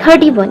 31,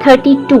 32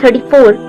34।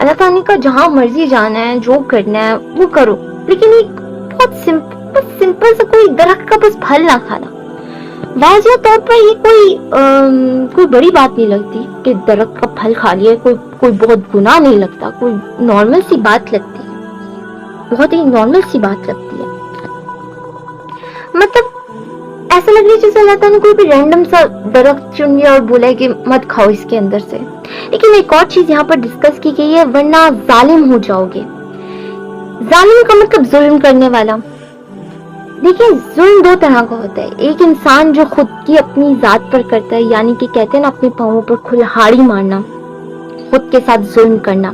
اللہ تعالیٰ نے کہا جہاں مرضی جانا ہے، جو کرنا ہے وہ کرو، لیکن ایک بہت سمپل سا کوئی درخت کا بس پھل نہ کھانا. واضح طور پر یہ کوئی بڑی بات نہیں لگتی کہ درخت کا پھل کھا لیا، کوئی بہت گناہ نہیں لگتا، کوئی نارمل سی بات لگتی ہے، بہت ہی نارمل سی بات لگتی ہے. مطلب ایسا لگ رہا ہے جیسے اللہ تعالیٰ نے کوئی بھی رینڈم سا درخت چن لیا اور بولا ہے کہ مت کھاؤ اس کے اندر سے. لیکن ایک اور چیز یہاں پر ڈسکس کی گئی ہے، ورنہ ظالم ہو جاؤ گے. ظالم کا مطلب ظلم کرنے والا. دیکھیں ظلم دو طرح کا ہوتا ہے. ایک انسان جو خود کی اپنی ذات پر کرتا ہے، یعنی کہ کہتے ہیں نا اپنے پاؤں پر کھلہاڑی مارنا، خود کے ساتھ ظلم کرنا.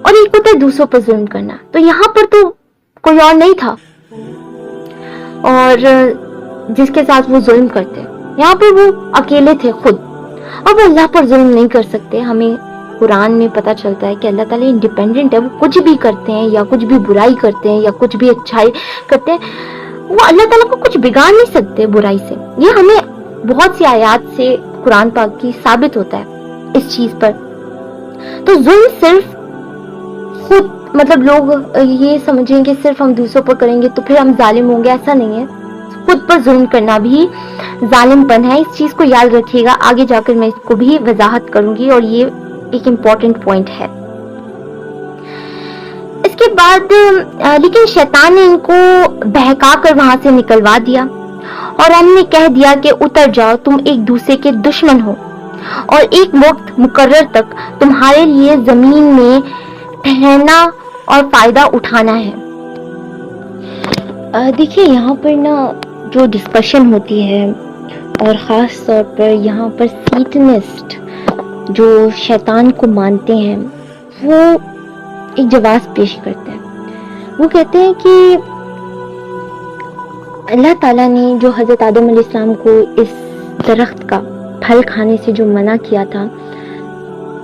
اور ایک ہوتا ہے دوسروں پر ظلم کرنا. تو یہاں پر تو کوئی اور نہیں تھا اور جس کے ساتھ وہ ظلم کرتے، یہاں پر وہ اکیلے تھے خود. اب وہ اللہ پر ظلم نہیں کر سکتے. ہمیں قرآن میں پتہ چلتا ہے کہ اللہ تعالیٰ انڈیپینڈنٹ ہے، وہ کچھ بھی کرتے ہیں یا کچھ بھی برائی کرتے ہیں یا کچھ بھی اچھائی کرتے ہیں، وہ اللہ تعالیٰ کو کچھ بگاڑ نہیں سکتے برائی سے. یہ ہمیں بہت سی آیات سے قرآن پاک کی ثابت ہوتا ہے اس چیز پر. تو ظلم صرف خود، مطلب لوگ یہ سمجھیں کہ صرف ہم دوسروں پر کریں گے تو پھر ہم ظالم ہوں گے، ایسا نہیں ہے. خود پر ظلم کرنا بھی ظالم پن ہے. اس چیز کو یاد رکھیے گا، آگے جا کر میں اس کو بھی وضاحت کروں گی اور یہ ایک امپورٹنٹ پوائنٹ ہے. اس کے بعد لیکن شیطان نے ان کو بہکا کر وہاں سے نکلوا دیا اور ہم نے کہہ دیا کہ اتر جاؤ، تم ایک دوسرے کے دشمن ہو اور ایک وقت مقرر تک تمہارے لیے زمین میں ٹھہرنا اور فائدہ اٹھانا ہے. دیکھیے یہاں پر نا جو ڈسکشن ہوتی ہے، اور خاص طور پر یہاں پر سیٹنسٹ جو شیطان کو مانتے ہیں، وہ ایک جواز پیش کرتے ہیں. وہ کہتے ہیں کہ اللہ تعالیٰ نے جو حضرت آدم علیہ السلام کو اس درخت کا پھل کھانے سے جو منع کیا تھا،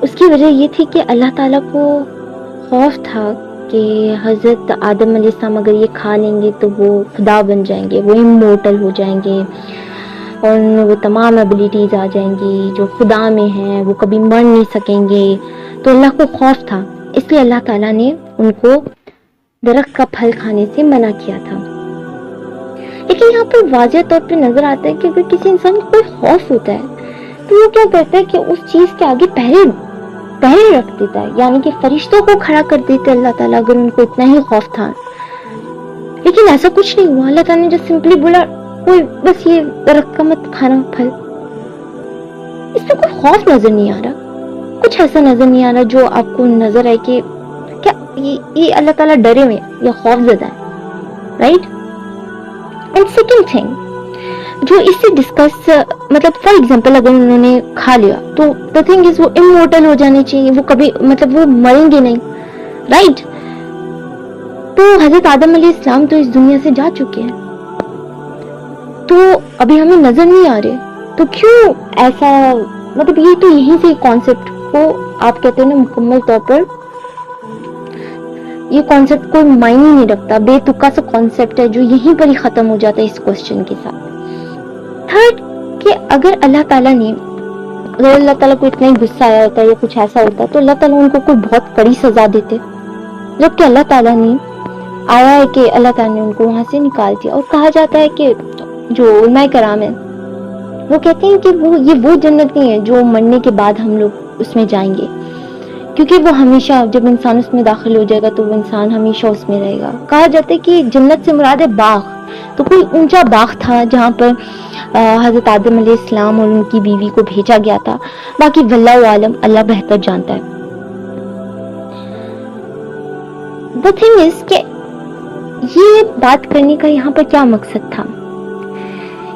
اس کی وجہ یہ تھی کہ اللہ تعالیٰ کو خوف تھا کہ حضرت آدم علیہ السلام اگر یہ کھا لیں گے تو وہ خدا بن جائیں گے، وہ امورٹل ہو جائیں گے اور وہ تمام ایبلٹیز آ جائیں گی جو خدا میں ہیں، وہ کبھی مر نہیں سکیں گے. تو اللہ کو خوف تھا، اس لیے اللہ تعالیٰ نے ان کو درخت کا پھل کھانے سے منع کیا تھا. لیکن یہاں پر واضح طور پہ نظر آتا ہے کہ اگر کسی انسان کو کوئی خوف ہوتا ہے تو وہ کیا کرتا ہے کہ اس چیز کے آگے پہرے رکھ دیتا ہے، یعنی کہ فرشتوں کو کھڑا کر دیتے اللہ تعالیٰ اگر ان کو اتنا ہی خوف تھا. لیکن ایسا کچھ نہیں ہوا. اللہ تعالیٰ نے جو سمپلی بولا کوئی بس یہ درخت کا مت کھانا پھل، اس میں کوئی خوف نظر نہیں آ رہا، کچھ ایسا نظر نہیں آ رہا جو آپ کو نظر آئے کہ کیا یہ اللہ تعالیٰ ڈرے ہوئے یا خوف زدہ ہے، رائٹ. اینڈ سیکنڈ تھنگ جو اس سے ڈسکس، مطلب فار ایگزامپل اگر انہوں نے کھا لیا تو دا تھنگ از وہ امورٹل ہو جانے چاہیے، وہ کبھی مطلب وہ مریں گے نہیں، رائٹ. تو حضرت آدم علیہ السلام تو اس دنیا سے جا چکے ہیں، تو ابھی ہمیں نظر نہیں آ رہے، تو کیوں ایسا، مطلب یہ تو یہیں سے کانسیپٹ کو آپ کہتے ہیں نا مکمل طور پر یہ کانسیپٹ کوئی معنی نہیں رکھتا، بے تکا سا کانسیپٹ ہے جو یہیں پر ہی ختم ہو جاتا ہے اس کوسچن کے ساتھ. تھرڈ کہ اگر اللہ تعالیٰ کو اتنا ہی غصہ آیا ہوتا یا کچھ ایسا ہوتا تو اللہ تعالیٰ ان کو کوئی بہت کڑی سزا دیتے، جبکہ اللہ تعالیٰ نے آیا ہے کہ اللہ تعالیٰ نے ان کو وہاں سے نکال دیا. اور کہا جاتا ہے کہ جو علماء کرام ہیں وہ کہتے ہیں کہ وہ جنت نہیں ہے جو مرنے کے بعد ہم لوگ اس میں جائیں گے، کیونکہ وہ ہمیشہ جب انسان اس میں داخل ہو جائے گا تو وہ انسان ہمیشہ اس میں رہے گا. کہا جاتا ہے کہ جنت سے مراد ہے باغ، تو کوئی اونچا باغ تھا جہاں پر حضرت آدم علیہ السلام اور ان کی بیوی کو بھیجا گیا تھا. باقی واللہ عالم، اللہ بہتر جانتا ہے. The thing is کہ یہ بات کرنے کا یہاں پر کیا مقصد تھا؟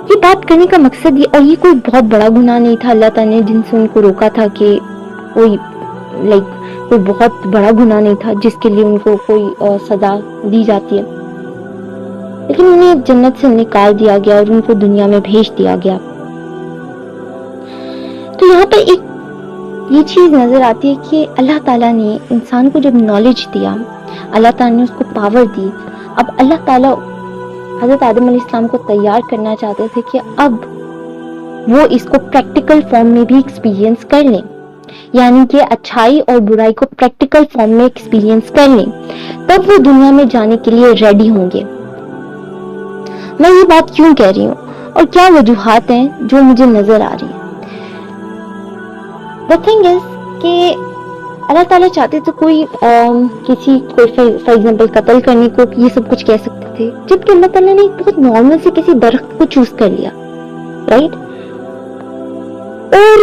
یہ بات کرنے کا مقصد یہ، اور یہ کوئی بہت بڑا گناہ نہیں تھا اللہ تعالیٰ نے جن سے ان کو روکا تھا کہ کوئی بہت بڑا گناہ نہیں تھا جس کے لیے ان کو کوئی سزا دی جاتی ہے، لیکن انہیں جنت سے نکال دیا گیا اور ان کو دنیا میں بھیج دیا گیا. تو یہاں پر ایک یہ چیز نظر آتی ہے کہ اللہ تعالیٰ نے انسان کو جب نالج دیا، اللہ تعالیٰ نے اس کو پاور دی. اب اللہ تعالیٰ حضرت آدم علیہ السلام کو تیار کرنا چاہتے تھے کہ اب وہ اس کو پریکٹیکل فارم میں بھی ایکسپیرینس کر لیں. یعنی کہ اچھائی اور برائی کو پریکٹیکل فارم میں ایکسپیرینس کر لیں، تب وہ دنیا میں جانے کے لیے ریڈی ہوں گے۔ میں یہ بات کیوں کہہ رہی ہوں اور کیا وجوہات ہیں جو مجھے نظر آ رہی ہیں؟ The thing is کہ اللہ تعالیٰ چاہتے تو کوئی فار ایگزامپل قتل کرنے کو یہ سب کچھ کہہ سکتے تھے، جبکہ اللہ تعالیٰ نے ایک بہت نارمل سے کسی درخت کو چوز کر لیا، رائٹ؟ اور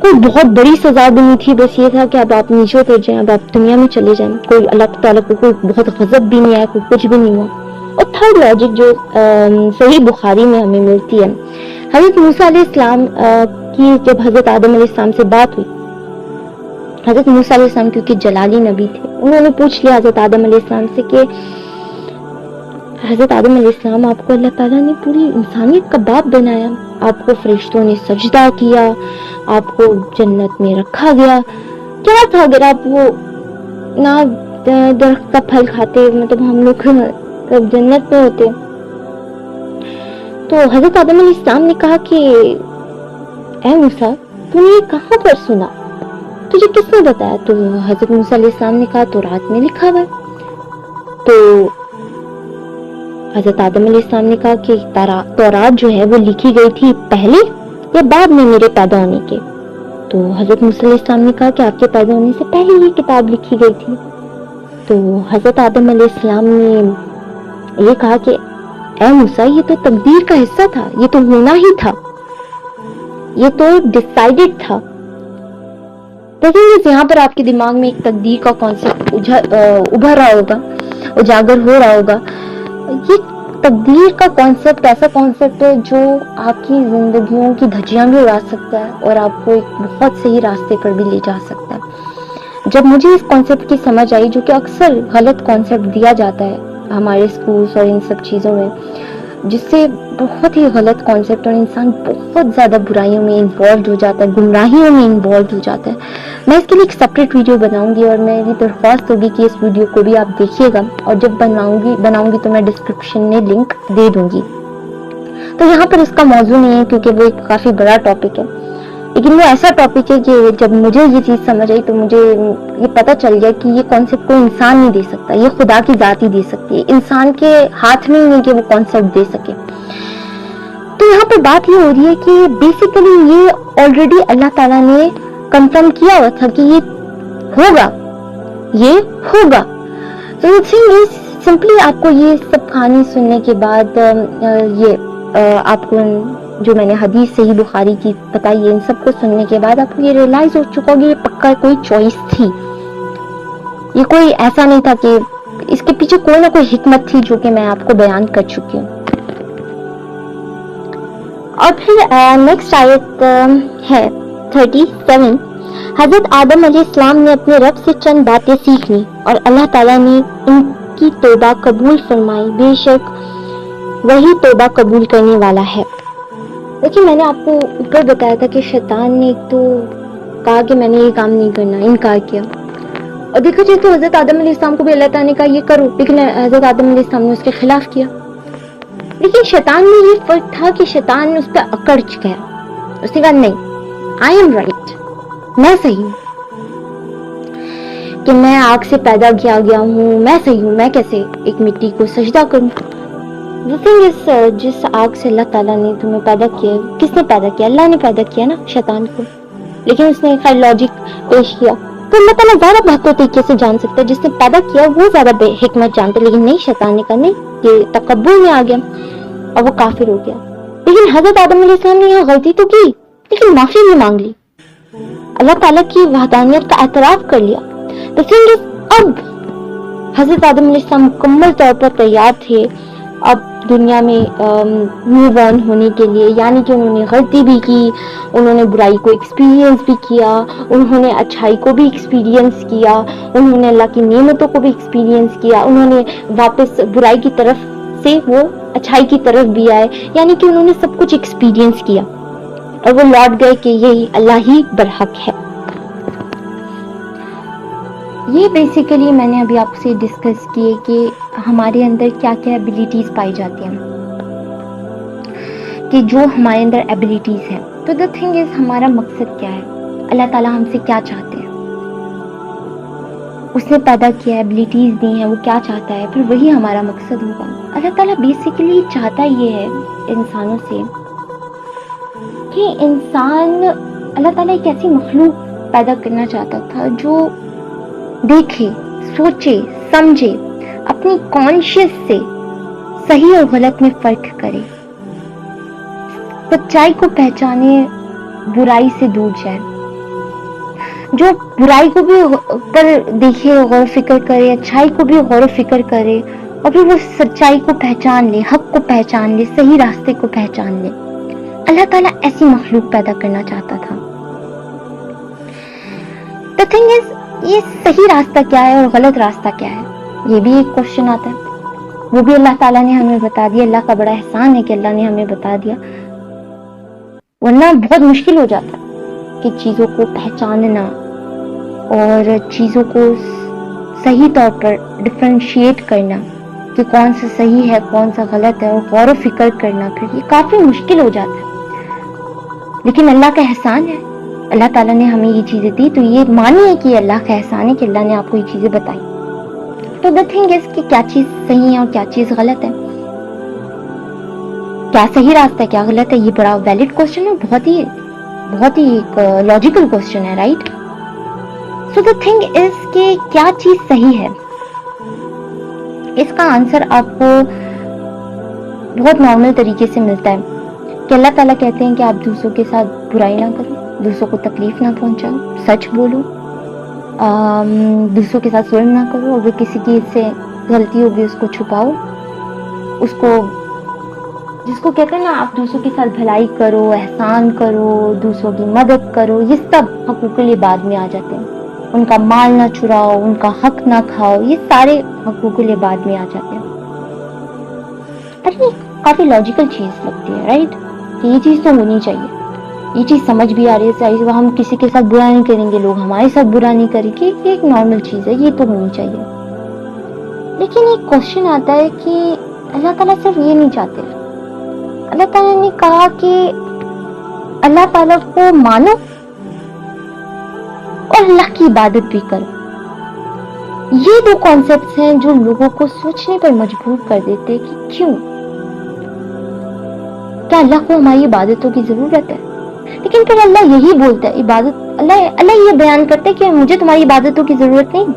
کوئی بہت بڑی سزا بھی نہیں تھی، بس یہ تھا کہ اب آپ نیچے اتر جائیں، اب آپ دنیا میں چلے جائیں، کوئی اللہ تعالیٰ کو کوئی بہت غضب بھی نہیں آیا، کوئی کچھ بھی نہیں ہوا۔ اور تھرڈ لاجک جو صحیح بخاری میں ہمیں ملتی ہے، حضرت موسیٰ علیہ السلام کی جب حضرت آدم علیہ السلام سے بات ہوئی، حضرت موسیٰ علیہ السلام کیونکہ جلالی نبی تھے، انہوں نے پوچھ لیا حضرت آدم علیہ السلام سے کہ حضرت آدم علیہ السلام، آپ کو اللہ تعالیٰ نے پوری انسانیت کا باپ بنایا، آپ کو فرشتوں نے سجدہ کیا، آپ کو جنت میں رکھا گیا، کیا تھا اگر آپ وہ نہ درخت کا پھل کھاتے، مطلب ہم لوگ جنت میں ہوتے؟ تو حضرت آدم علیہ السلام نے کہا کہ اے موسیٰ، تم نے یہ کہاں پر سنا؟ تجھے کس نے بتایا؟ تو حضرت موسیٰ علیہ السلام نے کہا تورات میں لکھا ہوا ہے۔ تو حضرت آدم علیہ السلام نے کہا کہ تورات جو ہے وہ لکھی گئی تھی پہلے یا بعد میں میرے پیدا ہونے کے؟ تو حضرت موسیٰ علیہ السلام نے کہا کہ آپ کے پیدا ہونے سے پہلے یہ کتاب لکھی گئی تھی۔ تو حضرت آدم علیہ السلام نے یہ کہا کہ اے موسیٰ، یہ تو تقدیر کا حصہ تھا، یہ تو ہونا ہی تھا، یہ تو ڈیسائیڈڈ تھا۔ لیکن یہاں پر آپ کے دماغ میں ایک تقدیر کا کانسیپٹ ابھر رہا ہوگا، اجاگر ہو رہا ہوگا۔ یہ تقدیر کا کانسیپٹ ایسا کانسیپٹ ہے جو آپ کی زندگیوں کی دھجیاں بھی اڑا سکتا ہے اور آپ کو ایک بہت صحیح راستے پر بھی لے جا سکتا ہے۔ جب مجھے اس کانسیپٹ کی سمجھ آئی، جو کہ اکثر غلط کانسیپٹ دیا جاتا ہے ہمارے اسکولس اور ان سب چیزوں میں، جس سے بہت ہی غلط کانسیپٹ اور انسان بہت زیادہ برائیوں میں انوالوڈ ہو جاتا ہے، گمراہیوں میں انوالوڈ ہو جاتا ہے۔ میں اس کے لیے ایک سپریٹ ویڈیو بناؤں گی اور میری درخواست ہوگی کہ اس ویڈیو کو بھی آپ دیکھیے گا، اور جب بناؤں گی تو میں ڈسکرپشن میں لنک دے دوں گی۔ تو یہاں پر اس کا موضوع نہیں ہے کیونکہ وہ ایک کافی بڑا ٹاپک ہے، لیکن وہ ایسا ٹاپک ہے کہ جب مجھے یہ چیز سمجھ آئی تو مجھے یہ پتہ چل گیا کہ یہ کانسیپٹ کوئی انسان نہیں دے سکتا، یہ خدا کی ذات ہی دے سکتی ہے، انسان کے ہاتھ میں ہی نہیں کہ وہ کانسیپٹ دے سکے۔ تو یہاں پہ بات یہ ہو رہی ہے کہ بیسیکلی یہ آلریڈی اللہ تعالیٰ نے کنفرم کیا ہوا تھا کہ یہ ہوگا، یہ ہوگا۔ تو سمپلی آپ کو یہ سب کہانی سننے کے بعد آپ کو جو میں نے حدیث صحیح بخاری کی بتائی ہے، ان سب کو سننے کے بعد آپ کو یہ ریئلائز ہو چکا کہ یہ پکا کوئی چوائس تھی، یہ کوئی ایسا نہیں تھا کہ اس کے پیچھے کوئی نہ کوئی حکمت تھی جو کہ میں آپ کو بیان کر چکی ہوں۔ اور پھر نیکسٹ آیت ہے 37۔ حضرت آدم علیہ السلام نے اپنے رب سے چند باتیں سیکھ لی اور اللہ تعالیٰ نے ان کی توبہ قبول فرمائی، بے شک وہی توبہ قبول کرنے والا ہے۔ دیکھیے، میں نے آپ کو اوپر بتایا تھا کہ شیطان نے ایک تو کہا کہ میں نے یہ کام نہیں کرنا، انکار کیا، اور دیکھا جائے تو حضرت آدم علیہ السلام کو بھی اللہ تعالیٰ نے کہا یہ کرو، لیکن حضرت آدم علیہ السلام نے اس کے خلاف کیا۔ لیکن شیطان میں یہ فرق تھا کہ شیطان نے اس پہ اکڑ گیا، اس نے کہا نہیں، آئی ایم رائٹ، میں صحیح ہوں، کہ میں آگ سے پیدا کیا گیا ہوں، میں صحیح ہوں، میں کیسے ایک مٹی کو سجدہ کروں۔ جس آگ سے اللہ تعالیٰ نے تمہیں پیدا کیا، کس نے پیدا کیا؟ اللہ نے پیدا کیا نا شیطان کو، لیکن اس نے خیر لاجک پیش کیا۔ تو اللہ تعالیٰ زیادہ بہتر طریقے سے جان سکتا ہے، جس نے پیدا کیا وہ زیادہ بے حکمت جانتا، لیکن نہیں، شیطان نے کہا نہیں، یہ تکبر میں آ گیا اور وہ کافر ہو گیا۔ لیکن حضرت آدم علیہ السلام نے یہاں غلطی تو کی، لیکن معافی بھی مانگ لی، اللہ تعالیٰ کی وحدانیت کا اعتراف کر لیا۔ لیکن اب حضرت آدم علیہ السلام مکمل طور پر تیار تھے اب دنیا میں موو آن ہونے کے لیے، یعنی کہ انہوں نے غلطی بھی کی، انہوں نے برائی کو ایکسپیرینس بھی کیا، انہوں نے اچھائی کو بھی ایکسپیرینس کیا، انہوں نے اللہ کی نعمتوں کو بھی ایکسپیرینس کیا، انہوں نے واپس برائی کی طرف سے وہ اچھائی کی طرف بھی آئے، یعنی کہ انہوں نے سب کچھ ایکسپیرینس کیا اور وہ لوٹ گئے کہ یہی اللہ ہی برحق ہے۔ یہ بیسیکلی میں نے ابھی آپ سے ڈسکس کیے کہ ہمارے اندر کیا کیا ایبیلیٹیز پائی جاتی ہیں، کہ جو ہمارے اندر ایبیلیٹیز ہیں۔ تو دا تھنگ از، ہمارا مقصد کیا ہے؟ اللہ تعالیٰ ہم سے کیا چاہتے ہیں، اس نے پیدا کیا ہے، ایبلٹیز دی ہیں، وہ کیا چاہتا ہے، پھر وہی ہمارا مقصد ہوگا. اللہ تعالیٰ بیسیکلی چاہتا یہ ہے انسانوں سے کہ انسان، اللہ تعالیٰ ایک ایسی مخلوق پیدا کرنا چاہتا تھا جو دیکھے، سوچے، سمجھے، اپنی کانشیس سے صحیح اور غلط میں فرق کرے، سچائی کو پہچانے، برائی سے دور جائے، جو برائی کو بھی پر دیکھے، غور و فکر کرے، اچھائی کو بھی غور و فکر کرے، اور پھر وہ سچائی کو پہچان لے، حق کو پہچان لے، صحیح راستے کو پہچان لے. اللہ تعالیٰ ایسی مخلوق پیدا کرنا چاہتا تھا. The thing is، یہ صحیح راستہ کیا ہے اور غلط راستہ کیا ہے، یہ بھی ایک کوشچن آتا ہے. وہ بھی اللہ تعالیٰ نے ہمیں بتا دیا. اللہ کا بڑا احسان ہے کہ اللہ نے ہمیں بتا دیا، ورنہ بہت مشکل ہو جاتا ہے کہ چیزوں کو پہچاننا اور چیزوں کو صحیح طور پر ڈفرینشیٹ کرنا کہ کون سا صحیح ہے، کون سا غلط ہے، اور غور و فکر کرنا، پھر یہ کافی مشکل ہو جاتا ہے. لیکن اللہ کا احسان ہے، اللہ تعالیٰ نے ہمیں یہ چیزیں دی، تو یہ مانیے کہ یہ اللہ کا احسان ہے کہ اللہ نے آپ کو یہ چیزیں بتائی. تو the thing is کہ کیا چیز صحیح ہے اور کیا چیز غلط ہے، کیا صحیح راستہ ہے، کیا غلط ہے، یہ بڑا ویلڈ کوشچن ہے، بہت ہی ایک لاجیکل کوشچن ہے، right. So the thing is کہ کیا چیز صحیح ہے، اس کا آنسر آپ کو بہت نارمل طریقے سے ملتا ہے کہ اللہ تعالیٰ کہتے ہیں کہ آپ دوسروں کے ساتھ برائی نہ کرو، دوسروں کو تکلیف نہ پہنچاؤ، سچ بولو، دوسروں کے ساتھ ظلم نہ کرو، اگر کسی کی سے غلطی ہوگی اس کو چھپاؤ، اس کو، جس کو کہتے ہیں نا آپ دوسروں کے ساتھ بھلائی کرو، احسان کرو، دوسروں کی مدد کرو، یہ سب حقوق العباد میں آ جاتے ہیں. ان کا مال نہ چراؤ، ان کا حق نہ کھاؤ، یہ سارے حقوق العباد میں آ جاتے ہیں. پر یہ کافی لاجیکل چیز لگتی ہے، رائٹ، کہ یہ چیز تو ہونی چاہیے، یہ چیز سمجھ بھی آ رہی ہے، ہم کسی کے ساتھ برا نہیں کریں گے، لوگ ہمارے ساتھ برا نہیں کریں گے، یہ ایک نارمل چیز ہے، یہ تو ہونی چاہیے. لیکن ایک کوشچن آتا ہے کہ اللہ تعالیٰ صرف یہ نہیں چاہتے. اللہ تعالیٰ نے کہا کہ اللہ تعالیٰ کو مانو اور اللہ کی عبادت بھی کرو. یہ دو کانسیپٹس ہیں جو لوگوں کو سوچنے پر مجبور کر دیتے کہ کیوں، کیا اللہ کو ہماری عبادتوں کی ضرورت ہے؟ لیکن پھر اللہ یہی بولتا ہے، عبادت، اللہ یہ بیان کرتا ہے کہ مجھے تمہاری عبادتوں کی ضرورت نہیں.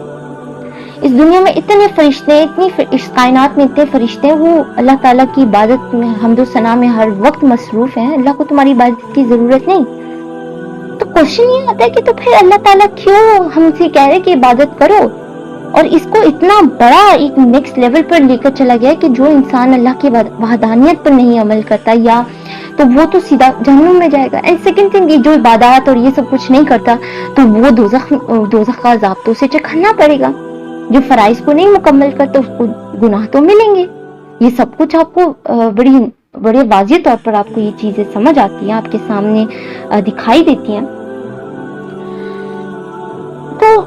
اس دنیا میں اتنے فرشتے ہیں، اس کائنات میں اتنے فرشتے ہیں، وہ اللہ تعالیٰ کی عبادت میں، حمد و ثنا میں ہر وقت مصروف ہیں، اللہ کو تمہاری عبادت کی ضرورت نہیں. تو کوشچن یہ آتا ہے کہ تو پھر اللہ تعالیٰ کیوں ہم سے کہہ رہے کہ عبادت کرو، اور اس کو اتنا بڑا ایک نیکسٹ لیول پر لے کر چلا گیا کہ جو انسان اللہ کی وحدانیت پر نہیں عمل کرتا یا تو وہ تو سیدھا جہنم میں جائے گا. اینڈ سیکنڈ تھنگ، جو عبادات اور یہ سب کچھ نہیں کرتا تو وہ دوزخ کا عذاب سے چکھنا پڑے گا. جو فرائض کو نہیں مکمل کرتا اس کو گناہ تو ملیں گے. یہ سب کچھ آپ کو بڑے واضح طور پر آپ کو یہ چیزیں سمجھ آتی ہیں، آپ کے سامنے دکھائی دیتی ہیں. تو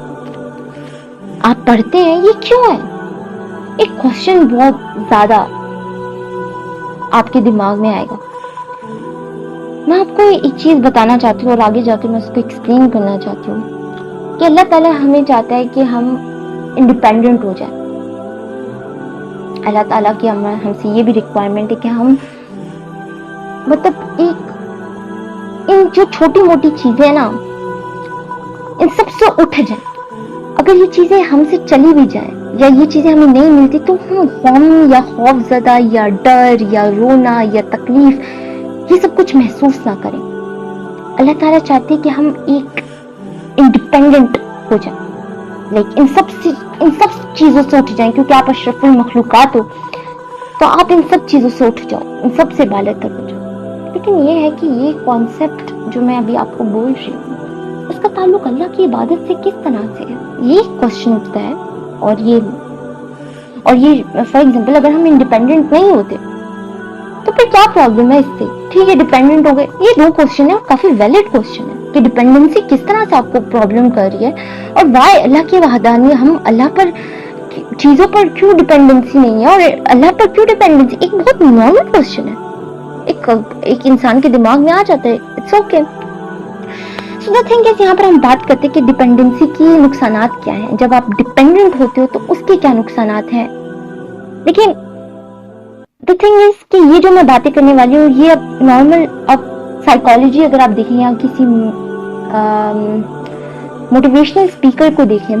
آپ پڑھتے ہیں یہ کیوں ہے؟ ایک کوشچن بہت زیادہ آپ کے دماغ میں آئے گا. میں آپ کو ایک چیز بتانا چاہتی ہوں اور آگے جا کے میں اس کو ایکسپلین کرنا چاہتی ہوں کہ اللہ تعالیٰ ہمیں چاہتا ہے کہ ہم انڈیپینڈنٹ ہو جائیں. اللہ تعالیٰ کی ہم سے یہ بھی ریکوائرمنٹ ہے کہ ہم مطلب ان جو چھوٹی موٹی چیزیں نا ان سب سے اٹھ جائیں. اگر یہ چیزیں ہم سے چلی بھی جائیں یا یہ چیزیں ہمیں نہیں ملتی تو ہم غم یا خوف زدہ یا ڈر یا رونا یا تکلیف یہ سب کچھ محسوس نہ کریں. اللہ تعالیٰ چاہتے ہیں کہ ہم ایک انڈیپینڈنٹ ہو جائیں، لیکن ان سب چیزوں سے اٹھ جائیں، کیونکہ آپ اشرف المخلوقات ہو تو آپ ان سب چیزوں سے اٹھ جاؤ، ان سب سے بالاتر ہو جاؤ. لیکن یہ ہے کہ یہ کانسیپٹ جو میں ابھی آپ کو بول رہی ہوں اس کا تعلق اللہ کی عبادت سے کس طرح سے ہے، یہ کوشچن اٹھتا ہے. اور یہ فار ایگزامپل اگر ہم انڈیپینڈنٹ نہیں ہوتے تو پھر کیا پرابلم ہے اس سے؟ ٹھیک ہے ڈیپینڈنٹ ہو گئے. یہ دو کوشچن ہے، کافی ویلڈ کوشچن ہے کہ ڈیپینڈنسی کس طرح سے آپ کو پرابلم کر رہی ہے، اور وائی اللہ کی وحدانیت، ہم اللہ پر چیزوں پر کیوں ڈیپینڈنسی نہیں ہے اور اللہ پر کیوں ڈیپینڈنسی. ایک بہت نارمل کوشچن ہے، ایک انسان کے دماغ میں آ جاتا ہے. It's okay. the thing is, یہاں پر ہم بات کرتے کہ ڈپینڈنسی کی نقصانات کیا ہیں. جب آپ ڈپینڈنٹ ہوتے ہو تو اس کے کیا نقصانات ہیں. لیکن the thing is کہ یہ جو میں باتیں کرنے والی ہوں یہ اب نارمل اب سائیکالوجی اگر آپ دیکھیں یا کسی موٹیویشنل اسپیکر کو دیکھیں,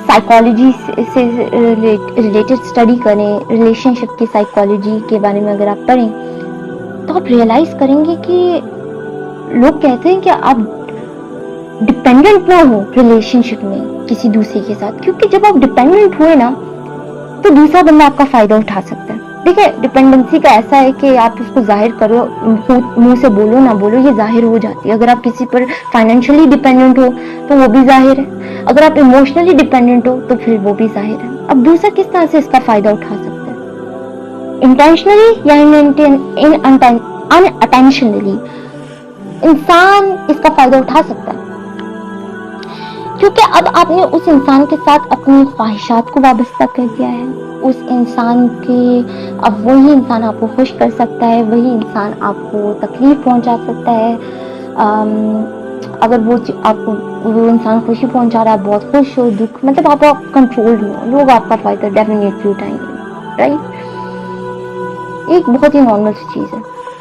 سائیکالوجی سے ریلیٹڈ اسٹڈی کریں, ریلیشن شپ کی سائیکالوجی کے بارے میں اگر آپ پڑھیں تو آپ ریئلائز کریں گے کہ لوگ کہتے ہیں کہ آپ ڈپینڈنٹ نہ ہو ریلیشن شپ میں کسی دوسرے کے ساتھ, کیونکہ جب آپ ڈپینڈنٹ ہوئے نا تو دوسرا بندہ آپ کا فائدہ اٹھا سکتا ہے. دیکھیں ڈپینڈنسی کا ایسا ہے کہ آپ اس کو ظاہر کرو, منہ سے بولو نہ بولو یہ ظاہر ہو جاتی ہے. اگر آپ کسی پر فائنینشلی ڈپینڈنٹ ہو تو وہ بھی ظاہر ہے, اگر آپ ایموشنلی ڈپینڈنٹ ہو تو پھر وہ بھی ظاہر ہے. اب دوسرا کس طرح سے اس کا فائدہ اٹھا سکتا ہے, انٹینشنلی یا ان اٹینشنلی انسان اس کا فائدہ اٹھا سکتا ہے, کیونکہ اب آپ نے اس انسان کے ساتھ اپنی خواہشات کو وابستہ کر دیا ہے. اس انسان کے اب وہی انسان آپ کو خوش کر سکتا ہے, وہی انسان آپ کو تکلیف پہنچا سکتا ہے. اگر وہ آپ کو وہ انسان خوشی پہنچا رہا ہے, بہت خوش ہو, دکھ, مطلب آپ کنٹرول نہیں ہو, لوگ آپ کا فائدہ ڈیفینیٹلی اٹھائیں گے, رائٹ. ایک بہت ہی نارمل سی چیز ہے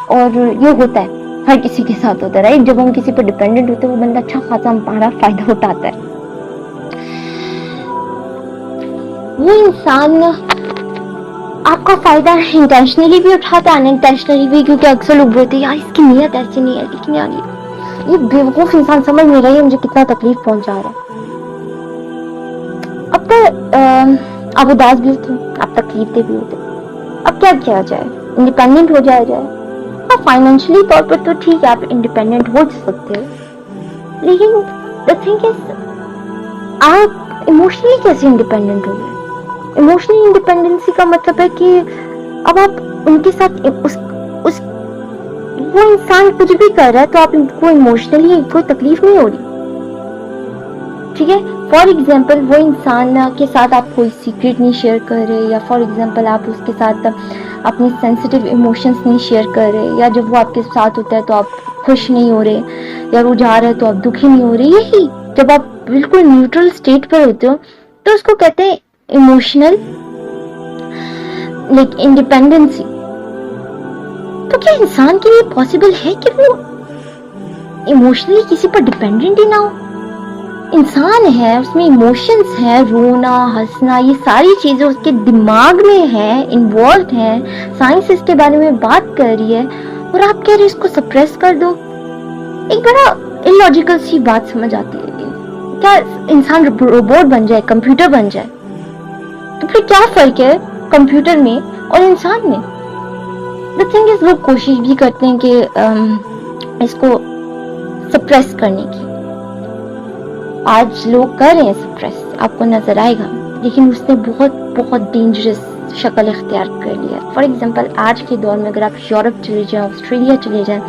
اور یہ ہوتا ہے ہر کسی کے ساتھ ہوتا ہے, رائٹ. جب ہم کسی پر ڈپینڈنٹ ہوتے ہیں وہ بندہ اچھا خاصا ہمارا فائدہ اٹھاتا ہے. وہ انسان آپ کا فائدہ انٹینشنلی بھی اٹھاتا ہے, ان انٹینشنلی بھی, کیونکہ اکثر لوگ بولتے ہیں یار اس کی نیت ایسی نہیں ہے, لیکن یار یہ بیوقوف انسان سمجھ نہیں رہی ہے مجھے کتنا تکلیف پہنچا رہا ہے. اب تو آپ اداس بھی ہوتے ہیں, آپ تکلیف دہ بھی ہوتے ہیں. اب کیا کیا جائے, انڈیپینڈنٹ ہو جائے. ہاں فائنینشلی طور پر تو ٹھیک ہے آپ انڈیپینڈنٹ ہو سکتے ہو, لیکن the thing is آپ ایموشنلی کیسے انڈیپینڈنٹ ہو گئے. ایموشنل انڈیپینڈنسی کا مطلب ہے کہ اب آپ ان کے ساتھ وہ انسان کچھ بھی کر رہا ہے تو آپ ان کو ایموشنلی کوئی تکلیف نہیں ہو رہی, ٹھیک ہے. فار ایگزامپل وہ انسان کے ساتھ آپ کوئی سیکرٹ نہیں شیئر کر رہے, یا فار ایگزامپل آپ اس کے ساتھ اپنی سینسیٹیو ایموشنس نہیں شیئر کر رہے, یا جب وہ آپ کے ساتھ ہوتا ہے تو آپ خوش نہیں ہو رہے, یا وہ جا رہا ہے تو آپ دکھی نہیں ہو رہے. یہی جب آپ بالکل نیوٹرل اسٹیٹ پر ہوتے ہو تو اس کو کہتے ہیں ایموشنل لائک انڈیپینڈنسی. تو کیا انسان کے لیے پاسبل ہے کہ وہ ایموشنلی کسی پر ڈیپینڈنٹ ہی نہ ہو؟ انسان ہے, اس میں ایموشنز ہیں, رونا ہنسنا, یہ ساری چیزیں اس کے دماغ میں ہیں, انوالوڈ ہیں. سائنس اس کے بارے میں بات کر رہی ہے اور آپ کہہ رہے اس کو سپریس کر دو. ایک بڑا اللاجیکل سی بات سمجھ آتی ہے, کیا انسان روبوٹ بن جائے, کمپیوٹر بن جائے؟ تو پھر کیا فرق ہے کمپیوٹر میں اور انسان میں؟ The thing is لوگ کوشش بھی کرتے ہیں کہ اس کو سپریس کرنے کی. آج لوگ کر رہے ہیں سپریس, آپ کو نظر آئے گا, لیکن اس نے بہت بہت ڈینجرس شکل اختیار کر لیا. فار ایگزامپل آج کے دور میں اگر آپ یورپ چلے جائیں, آسٹریلیا چلے جائیں,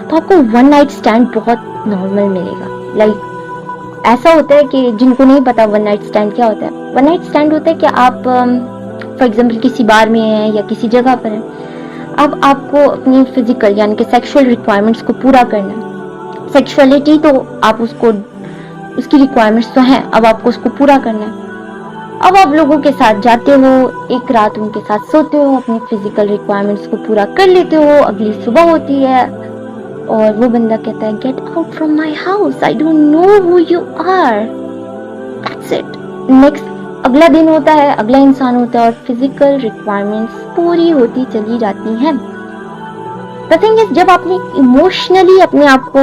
تو آپ کو ون نائٹ اسٹینڈ بہت نارمل ملے گا. لائک ایسا ہوتا ہے کہ جن کو نہیں پتا ون نائٹ اسٹینڈ کیا ہوتا ہے, ون نائٹ اسٹینڈ ہوتا ہے کہ آپ فار ایگزامپل کسی بار میں ہیں یا کسی جگہ پر ہیں, اب آپ کو اپنی فزیکل یعنی کہ سیکشول ریکوائرمنٹس کو پورا کرنا ہے. سیکشولیٹی تو آپ اس کو, اس کی ریکوائرمنٹس تو ہیں, اب آپ کو اس کو پورا کرنا ہے. اب آپ لوگوں کے ساتھ جاتے ہو, ایک رات ان کے ساتھ سوتے ہو, اپنی فزیکل ریکوائرمنٹس کو پورا کر لیتے ہو, اگلی صبح ہوتی ہے اور وہ بندہ کہتا ہے get out from my house, I don't know who you are, that's it. Next اگلا دن ہوتا ہے, اگلا انسان ہوتا ہے اور فزیکل ریکوائرمنٹس پوری ہوتی چلی جاتی ہیں. The thing is جب آپ نے ایموشنلی اپنے آپ کو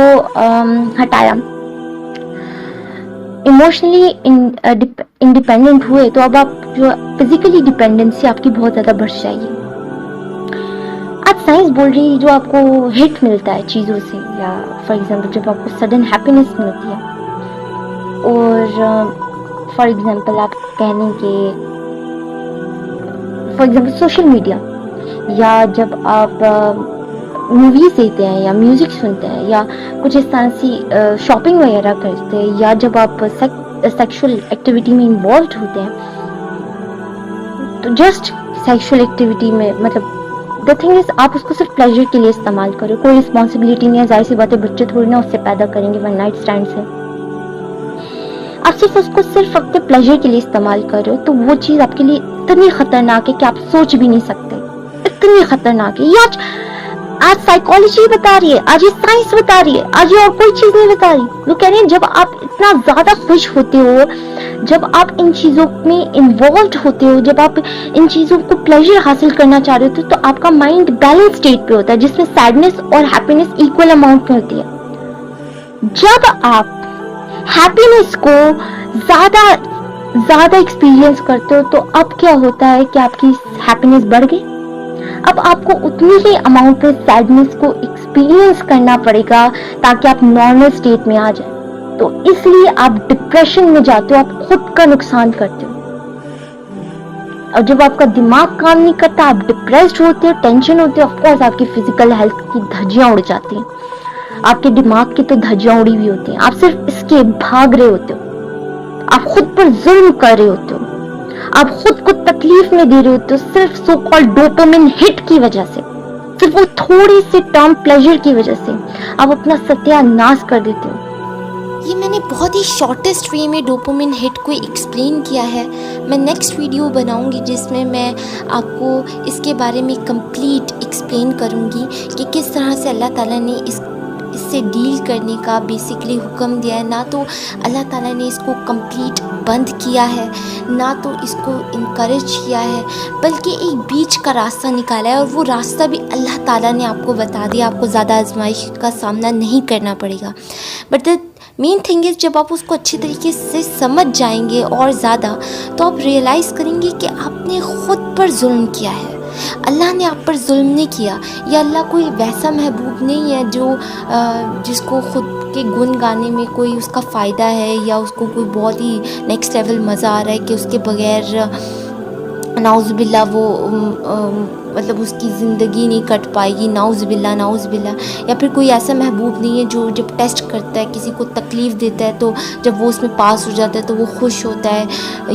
ہٹایا, ایموشنلی انڈیپینڈنٹ ہوئے, تو اب آپ جو فزیکلی ڈیپینڈنسی آپ کی بہت زیادہ بڑھ جائے گی. آج سائنس بول رہی ہے جو آپ کو ہٹ ملتا ہے چیزوں سے, یا فار ایگزامپل جب آپ کو سڈن ہیپینس ملتی ہے, اور فار ایگزامپل آپ کہہ لیں کہ فار ایگزامپل سوشل میڈیا, یا جب آپ موویز دیکھتے ہیں یا میوزک سنتے ہیں یا کچھ اس طرح سی شاپنگ وغیرہ کرتے ہیں, یا جب آپ سیکشل ایکٹیویٹی میں انوالوڈ ہوتے ہیں, تو جسٹ سیکشل ایکٹیویٹی میں مطلب the thing is آپ اس کو صرف pleasure کے لیے استعمال کرو, کوئی responsibility نہیں ہے, ظاہر سی بات ہے بچے تھوڑی نا اس سے پیدا کریں گے one night stand سے. آپ صرف اس کو صرف اپنے pleasure کے لیے استعمال کرو تو وہ چیز آپ کے لیے اتنی خطرناک ہے کہ آپ سوچ بھی نہیں سکتے, اتنی خطرناک ہے. یہ آج سائیکالوجی بتا رہی ہے, آج یہ سائنس بتا رہی ہے, آج یہ اور کوئی چیز نہیں بتا رہی. وہ کہہ رہے ہیں جب آپ اتنا زیادہ خوش ہوتے ہو, جب آپ ان چیزوں میں انوالوڈ ہوتے ہو, جب آپ ان چیزوں کو پلیزر حاصل کرنا چاہ رہے ہوتے ہو, تو آپ کا مائنڈ بیلنس اسٹیٹ پہ ہوتا ہے جس میں سیڈنس اور ہیپینس ایکول اماؤنٹ میں ہوتی ہے. جب آپ ہیپینس کو زیادہ ایکسپیرینس کرتے ہو تو اب کیا ہوتا ہے کہ آپ کی ہیپینس بڑھ گئی. اب آپ کو اتنی ہی اماؤنٹ میں سیڈنس کو ایکسپیرینس کرنا پڑے گا تاکہ آپ نارمل اسٹیٹ میں آ جائیں. تو اس لیے آپ ڈپریشن میں جاتے ہو, آپ خود کا نقصان کرتے ہو. اور جب آپ کا دماغ کام نہیں کرتا, آپ ڈپریسڈ ہوتے ہو, ٹینشن ہوتے ہو, آف کورس آپ کی فزیکل ہیلتھ کی دھجیاں اڑ جاتی ہیں. آپ کے دماغ کی تو دھجیاں اڑی ہوئی ہوتی ہیں, آپ صرف اس کے بھاگ رہے ہوتے ہو, آپ خود پر ظلم کر رہے ہوتے ہو, آپ خود کو تکلیف میں دے رہے ہوتے ہو صرف سو کال ڈوپامین ہٹ کی وجہ سے, صرف وہ تھوڑی سی ٹرم پلیزر کی وجہ سے آپ اپنا ستیہ ناش کر دیتے ہو. یہ میں نے بہت ہی شارٹیسٹ وے میں ڈوپامین ہٹ کو ایکسپلین کیا ہے. میں نیکسٹ ویڈیو بناؤں گی جس میں آپ کو اس کے بارے میں کمپلیٹ ایکسپلین کروں گی کہ کس طرح سے اللہ تعالیٰ نے اس سے ڈیل کرنے کا بیسکلی حکم دیا ہے. نہ تو اللہ تعالیٰ نے اس کو کمپلیٹ بند کیا ہے, نہ تو اس کو انکریج کیا ہے, بلکہ ایک بیچ کا راستہ نکالا ہے, اور وہ راستہ بھی اللہ تعالیٰ نے آپ کو بتا دیا. آپ کو زیادہ آزمائش کا سامنا نہیں کرنا پڑے گا. بٹ مین تھنگ از جب آپ اس کو اچھی طریقے سے سمجھ جائیں گے اور زیادہ, تو آپ ریئلائز کریں گے کہ آپ نے خود پر ظلم کیا ہے. اللہ نے آپ پر ظلم نہیں کیا. یا اللہ کوئی ویسا محبوب نہیں ہے جس کو خود کے گن گانے میں کوئی اس کا فائدہ ہے, یا اس کو کوئی بہت ہی نیکسٹ لیول مزہ آ رہا ہے کہ اس کے بغیر نعوذ باللہ وہ مطلب اس کی زندگی نہیں کٹ پائے گی. نعوذ باللہ. یا پھر کوئی ایسا محبوب نہیں ہے جو جب ٹیسٹ کرتا ہے, کسی کو تکلیف دیتا ہے, تو جب وہ اس میں پاس ہو جاتا ہے تو وہ خوش ہوتا ہے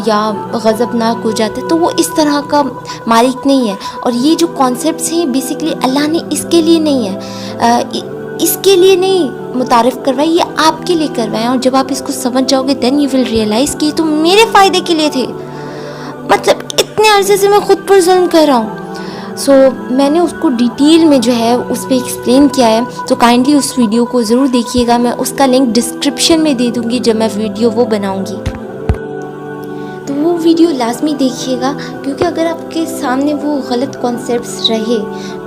یا غضبناک ہو جاتا ہے. تو وہ اس طرح کا مالک نہیں ہے. اور یہ جو کانسیپٹس ہیں بیسکلی اللہ نے اس کے لیے نہیں ہے, اس کے لیے نہیں متعارف کروائے, یہ آپ کے لیے کروائے. اور جب آپ اس کو سمجھ جاؤ گے دین یو ول ریئلائز کہ یہ تو میرے فائدے کے لیے تھے. مطلب اتنے عرصے سے میں خود پر ظلم کر رہا ہوں. سو میں نے اس کو ڈیٹیل میں جو ہے اس پہ ایکسپلین کیا ہے. تو کائنڈلی اس ویڈیو کو ضرور دیکھیے گا. میں اس کا لنک ڈسکرپشن میں دے دوں گی جب میں ویڈیو وہ بناؤں گی. تو وہ ویڈیو لازمی دیکھیے گا, کیونکہ اگر آپ کے سامنے وہ غلط کانسیپٹس رہے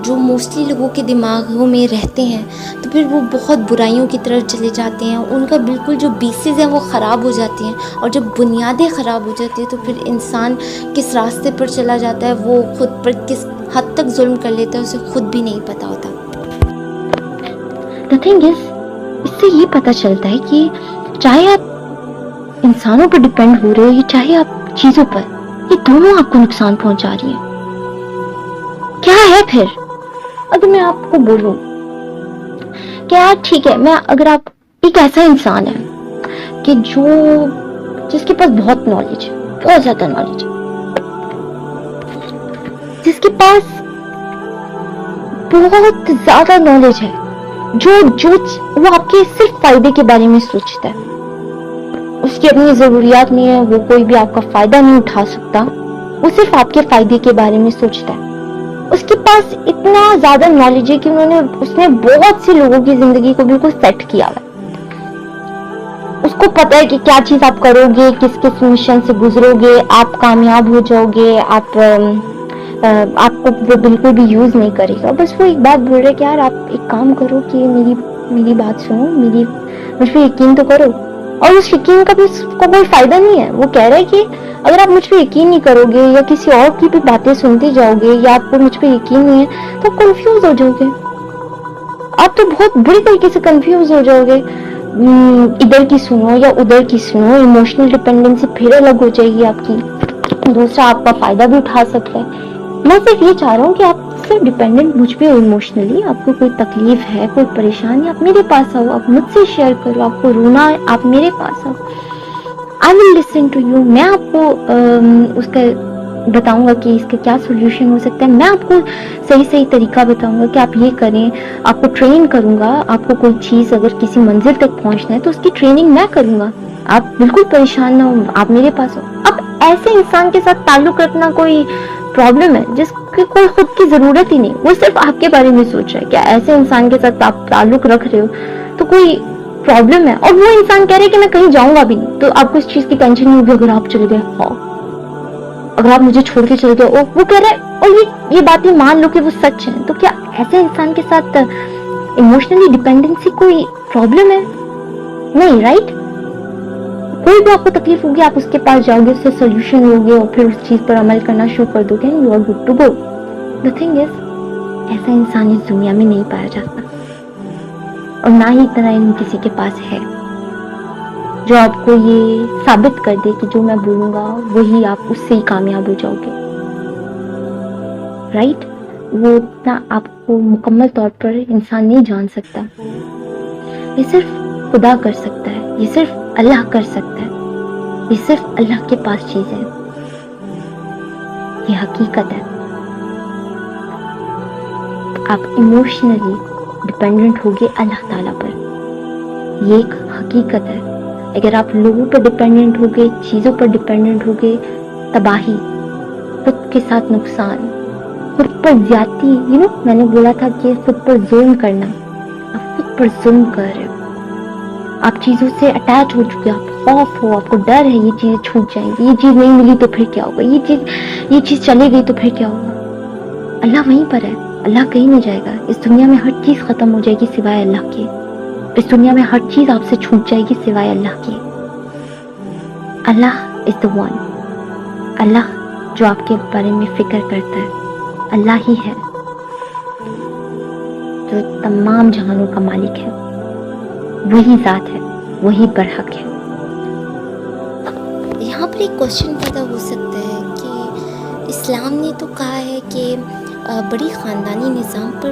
جو موسٹلی لوگوں کے دماغوں میں رہتے ہیں, تو پھر وہ بہت برائیوں کی طرف چلے جاتے ہیں. ان کا بالکل جو بیسز ہیں وہ خراب ہو جاتے ہیں, اور جب بنیادیں خراب ہو جاتی ہیں تو پھر انسان کس راستے پر چلا جاتا ہے, وہ خود پر کس حد تک ظلم کر لیتا ہے, اسے خود بھی نہیں پتہ ہوتا. The thing is, اس سے یہ پتہ چلتا ہے کہ چاہے آپ انسانوں پر ڈپینڈ ہو رہے ہو یا چاہے آپ چیزوں پر, یہ دونوں آپ کو نقصان پہنچا رہی ہیں. کیا ہے پھر اگر میں آپ کو بولوں کہ یار ٹھیک ہے, اگر آپ ایک ایسا انسان ہے کہ جس کے پاس بہت نالج ہے, بہت زیادہ نالج ہے, جس کے پاس بہت زیادہ نالج ہے, جو وہ آپ کے صرف فائدے کے بارے میں سوچتا ہے, اس کی اپنی ضروریات نہیں ہے, وہ کوئی بھی آپ کا فائدہ نہیں اٹھا سکتا, وہ صرف آپ کے فائدے کے بارے میں سوچتا ہے. اس کے پاس اتنا زیادہ نالج ہے کہ اس نے بہت سے لوگوں کی زندگی کو بالکل سیٹ کیا ہوا ہے. اس کو پتا ہے کہ کیا چیز آپ کرو گے, کس کس مشن سے گزرو گے, آپ کامیاب ہو جاؤ گے, آپ کو وہ بالکل بھی یوز نہیں کرے گا. بس وہ ایک بات بول رہے کہ یار آپ ایک کام کرو کہ میری بات سنو, مجھ پہ یقین تو کرو. اور اس یقین کا بھی اس کو کوئی فائدہ نہیں ہے. وہ کہہ رہا ہے کہ اگر آپ مجھ پہ یقین نہیں کرو گے یا کسی اور کی بھی باتیں سنتے جاؤ گے یا آپ کو مجھ پہ یقین نہیں ہے تو آپ کنفیوز ہو جاؤ گے. آپ تو بہت بری طریقے سے کنفیوز ہو جاؤ گے, ادھر کی سنو یا ادھر کی سنو, ایموشنل ڈپینڈنسی پھر الگ ہو جائے گی آپ کی, دوسرا آپ کا فائدہ بھی اٹھا سکتا ہے. میں صرف یہ چاہ رہا ہوں کہ آپ صرف ڈپینڈنٹ مجھ پہ ہو ایموشنلی. آپ کو کوئی تکلیف ہے, کوئی پریشانی, آپ میرے پاس آؤ, آپ مجھ سے شیئر کرو. آپ کو رونا ہے, آپ میرے پاس آؤ, I will listen to you. میں آپ کو اس کا بتاؤں گا کہ اس کا کیا سولوشن ہو سکتا ہے. میں آپ کو صحیح طریقہ بتاؤں گا کہ آپ یہ کریں. آپ کو ٹرین کروں گا. آپ کو کوئی چیز اگر کسی منزل تک پہنچنا ہے تو اس کی ٹریننگ میں کروں گا. آپ بالکل پریشان نہ ہو, آپ میرے پاس ہو. اب ایسے انسان کے ساتھ تعلق رکھنا کوئی پرابلم ہے جس کی کوئی خود کی ضرورت ہی نہیں, وہ صرف آپ کے بارے میں سوچ رہا ہے. کیا ایسے انسان کے ساتھ آپ تعلق رکھ رہے ہو تو کوئی پرابلم ہے, اور وہ انسان کہہ رہے کہ میں کہیں جاؤں گا بھی نہیں, تو آپ کو اس چیز کی ٹینشن نہیں ہوگی اگر آپ چلے گئے. ہاں, اگر آپ مجھے چھوڑ کے چلے گئے, وہ کہہ رہے ہیں, اور یہ باتیں مان لو کہ وہ سچ ہیں, تو کیا ایسے انسان کے ساتھ ایموشنلی ڈیپینڈنسی کوئی پرابلم ہے؟ نہیں, رائٹ. کوئی بھی آپ کو تکلیف ہوگی, آپ اس کے پاس جاؤ گے, اس سے سولوشن لوگے اور پھر اس چیز پر عمل کرنا شروع کر دو گے, you are good to go. The thing is, ایسا انسان اس دنیا میں نہیں پایا جاتا, اور نہ ہی اتنا علم کسی کے پاس ہے جو آپ کو یہ ثابت کر دے کہ جو میں بولوں گا وہی آپ اس سے ہی کامیاب ہو جاؤ گے. رائٹ. وہ اتنا آپ کو مکمل طور پر انسان نہیں جان سکتا. یہ صرف خدا کر سکتا ہے, یہ صرف اللہ کر سکتا ہے, یہ صرف اللہ کے پاس چیز ہے. یہ حقیقت ہے. آپ ایموشنلی ڈپینڈنٹ ہوگے اللہ تعالیٰ پر, یہ ایک حقیقت ہے. اگر آپ لوگوں پر ڈپینڈنٹ ہوگے, چیزوں پر ڈپینڈنٹ ہوگے, تباہی, خود کے ساتھ نقصان, خود پر زیادتی. میں نے بولا تھا کہ خود پر ظلم کرنا, آپ خود پر ظلم کر رہے ہو. آپ چیزوں سے اٹیچ ہو چکے, آپ خوف ہو, آپ کو ڈر ہے یہ چیزیں چھوٹ جائیں گی, یہ چیز نہیں ملی تو پھر کیا ہوگا, یہ چیز چلے گئی تو پھر کیا ہوگا. اللہ وہیں پر ہے, اللہ کہیں نہیں جائے گا. اس دنیا میں ہر چیز ختم ہو جائے گی سوائے اللہ کے. اس دنیا میں ہر چیز آپ سے چھوٹ جائے گی سوائے اللہ کے. اللہ از دا ون. اللہ جو آپ کے بارے میں فکر کرتا ہے, اللہ ہی ہے جو تمام جہانوں کا مالک ہے. وہی ذات ہے, وہی برحق ہے. یہاں پر ایک کوشچن پیدا ہو سکتا ہے کہ اسلام نے تو کہا ہے کہ بڑی خاندانی نظام پر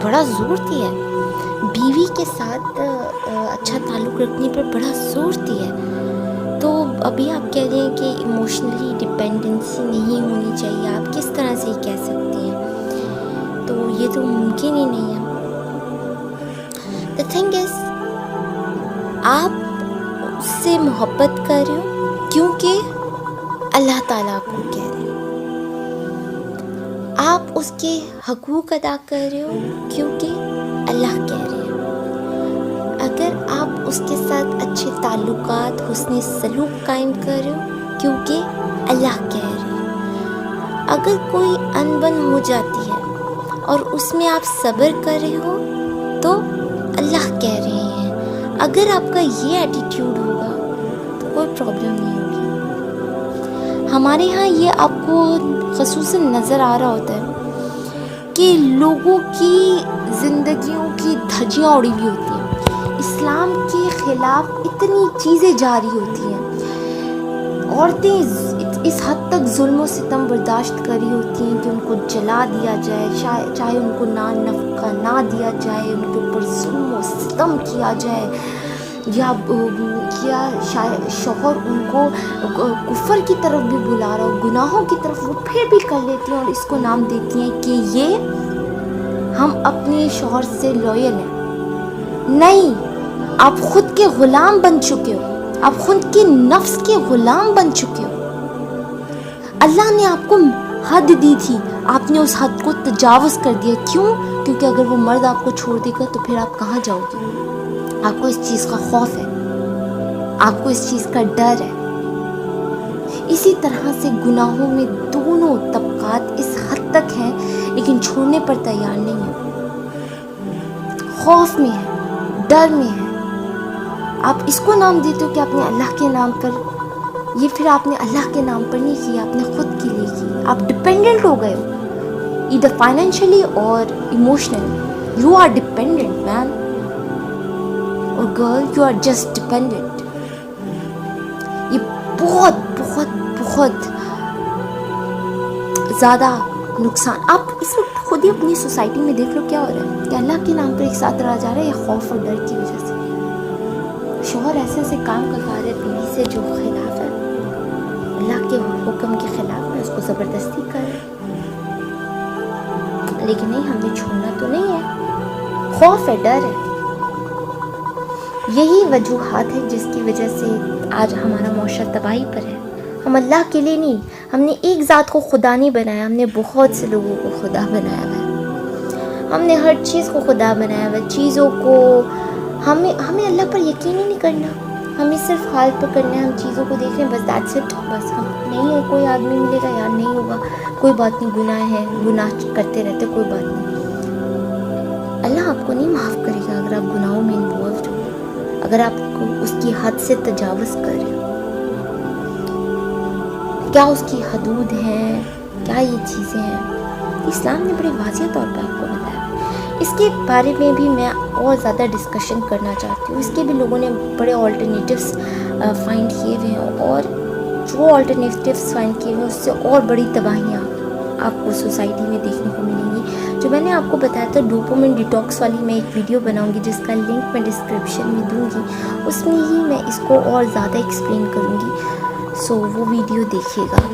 بڑا زور دیا ہے, بیوی کے ساتھ اچھا تعلق رکھنے پر بڑا زور دیا ہے, تو ابھی آپ کہہ رہے ہیں کہ ایموشنلی ڈپینڈنسی نہیں ہونی چاہیے. آپ کس طرح سے یہ کہہ سکتے ہیں؟ تو یہ تو ممکن ہی نہیں ہے. The thing is, آپ اس سے محبت کر رہے ہو کیونکہ اللہ تعالیٰ آپ کو کہہ رہے ہو. آپ اس کے حقوق ادا کر رہے ہو کیونکہ اللہ کہہ رہے ہیں. اگر آپ اس کے ساتھ اچھے تعلقات, حسن سلوک قائم کر رہے ہو کیونکہ اللہ کہہ رہے ہیں. اگر کوئی انبن ہو جاتی ہے اور اس میں آپ صبر کر رہے ہو تو اللہ کہہ رہے ہیں. اگر آپ کا یہ ایٹیٹیوڈ ہوگا تو کوئی پرابلم نہیں ہوگی. ہمارے ہاں یہ آپ کو خصوصاً نظر آ رہا ہوتا ہے کہ لوگوں کی زندگیوں کی دھجیاں اڑی ہوئی ہوتی ہیں, اسلام کے خلاف اتنی چیزیں جاری ہوتی ہیں, عورتیں اس حد تک ظلم و ستم برداشت کری ہوتی ہیں کہ ان کو جلا دیا جائے, چاہے ان کو نفقہ نہ دیا جائے, ان کے اوپر ظلم و ستم کیا جائے, یا شوہر ان کو کفر کی طرف بھی بلا رہا ہو, گناہوں کی طرف, وہ پھر بھی کر لیتی ہیں اور اس کو نام دیتی ہیں کہ یہ ہم اپنے شوہر سے لویل ہیں. نہیں, آپ خود کے غلام بن چکے ہو, آپ خود کے نفس کے غلام بن چکے ہو. اللہ نے آپ کو حد دی تھی, آپ نے اس حد کو تجاوز کر دیا. کیوں؟ کیونکہ اگر وہ مرد آپ کو چھوڑ دے گا تو پھر آپ کہاں جاؤ گے. آپ کو اس چیز کا خوف ہے, آپ کو اس چیز کا ڈر ہے. اسی طرح سے گناہوں میں دونوں طبقات اس حد تک ہیں لیکن چھوڑنے پر تیار نہیں ہیں, خوف میں ہے, ڈر میں ہے. آپ اس کو نام دیتے ہو کہ آپ نے اللہ کے نام پر, یہ پھر آپ نے اللہ کے نام پر نہیں کی, آپ نے خود کے لیے کی. آپ ڈپینڈنٹ ہو گئے ہو, ایدر فائنینشلی اور emotionally. You are dependent man اور girl, you are just dependent. یہ بہت بہت بہت زیادہ نقصان. آپ اس وقت خود ہی اپنی سوسائٹی میں دیکھ لو کیا ہو رہا ہے, کہ اللہ کے نام پر ایک ساتھ رہا جا رہا ہے, یا خوف اور ڈر کی وجہ سے. شوہر ایسے ایسے کام کروا رہے بیوی سے جو خلاف ہے. اللہ کے حکم کے خلاف میں اس کو زبردستی کر رہے ہیں. لیکن نہیں, ہم نے چھوڑنا تو نہیں ہے. خوف ہے, ڈر ہے. یہی وجوہات ہیں جس کی وجہ سے آج ہمارا معاشرہ تباہی پر ہے. ہم اللہ کے لیے نہیں, ہم نے ایک ذات کو خدا نہیں بنایا, ہم نے بہت سے لوگوں کو خدا بنایا ہوا ہے. ہم نے ہر چیز کو خدا بنایا ہوا ہے, چیزوں کو. ہمیں اللہ پر یقین ہی نہیں کرنا, ہمیں صرف حال پر کرنا ہے. ہم چیزوں کو دیکھ رہے ہیں, بس دیٹس اٹ. بس ہم نہیں ہے, کوئی آدمی ملے گا یار, نہیں ہوگا, کوئی بات نہیں, گناہ ہے, گناہ کرتے رہتے, کوئی بات نہیں. اللہ آپ کو نہیں معاف کرے گا اگر آپ گناہوں میں انوالوڈ ہو, اگر آپ کو اس کی حد سے تجاوز کر رہے ہو. کیا اس کی حدود ہیں, کیا یہ چیزیں ہیں, اسلام نے بڑے واضح طور پہ آپ کو بتایا. اس کے بارے میں بھی میں اور زیادہ ڈسکشن کرنا چاہتی ہوں. اس کے بھی لوگوں نے بڑے آلٹرنیٹیوز فائنڈ کیے ہوئے ہیں, اور جو آلٹرنیٹیوز فائنڈ کیے ہوئے ہیں اس سے اور بڑی تباہیاں آپ کو سوسائٹی میں دیکھنے کو ملیں گی. جو میں نے آپ کو بتایا تھا ڈوپامن ڈیٹاکس والی, میں ایک ویڈیو بناؤں گی جس کا لنک میں ڈسکرپشن میں دوں گی. اس میں ہی میں اس کو اور زیادہ ایکسپلین کروں گی. سو وہ ویڈیو دیکھیے گا.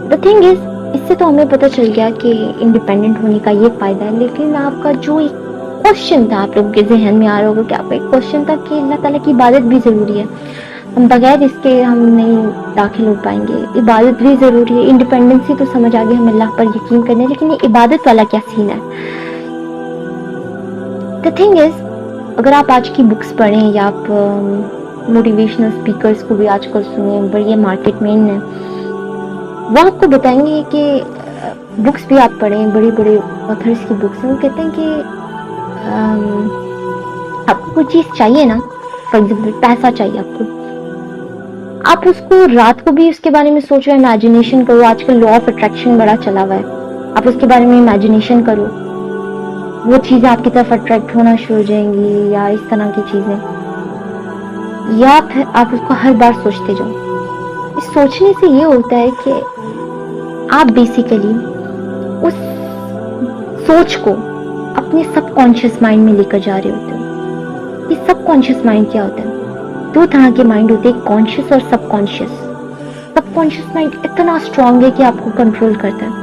The thing is, اس سے تو ہمیں پتہ چل گیا کہ انڈیپینڈنٹ ہونے کا یہ فائدہ ہے. لیکن آپ کا جو ایک کوشچن تھا, آپ لوگوں کے ذہن میں آ رہا ہوگا کہ آپ کا ایک کوشچن تھا کہ اللہ تعالیٰ کی عبادت بھی ضروری ہے, ہم بغیر اس کے ہم نہیں داخل ہو پائیں گے. عبادت بھی ضروری ہے. انڈیپینڈنسی تو سمجھ آ گئی, ہم اللہ پر یقین کرنے, لیکن یہ عبادت والا کیا سین ہے. The thing is, اگر آپ آج کی بکس پڑھیں یا آپ موٹیویشنل اسپیکرس کو بھی آج کل سنیں, بڑے مارکیٹ میں ہیں, وہ آپ کو بتائیں گے کہ بکس بھی آپ پڑھیں, بڑے بڑے آتھرس کی بکس ہیں, وہ کہتے ہیں کہ آپ کو کوئی چیز چاہیے نا, فار ایگزامپل پیسہ چاہیے آپ کو, آپ اس کو رات کو بھی اس کے بارے میں سوچو, امیجنیشن کرو. آج کل لا آف اٹریکشن بڑا چلا ہوا ہے, آپ اس کے بارے میں امیجنیشن کرو, وہ چیزیں آپ کی طرف اٹریکٹ ہونا شروع ہو جائیں گی, یا اس طرح کی چیزیں, یا پھر آپ اس کو ہر بار سوچتے جاؤ. اس سوچنے سے یہ ہوتا ہے کہ آپ بیسیکلی اس سوچ کو اپنے سب کانشیس مائنڈ میں لے کر جا رہے ہوتے ہو. یہ سب کانشیس مائنڈ کیا ہوتا ہے؟ دو طرح کے مائنڈ ہوتے ہیں, کانشیس اور سب کانشیس. سب کانشیس مائنڈ اتنا اسٹرانگ ہے کہ آپ کو کنٹرول کرتا ہے.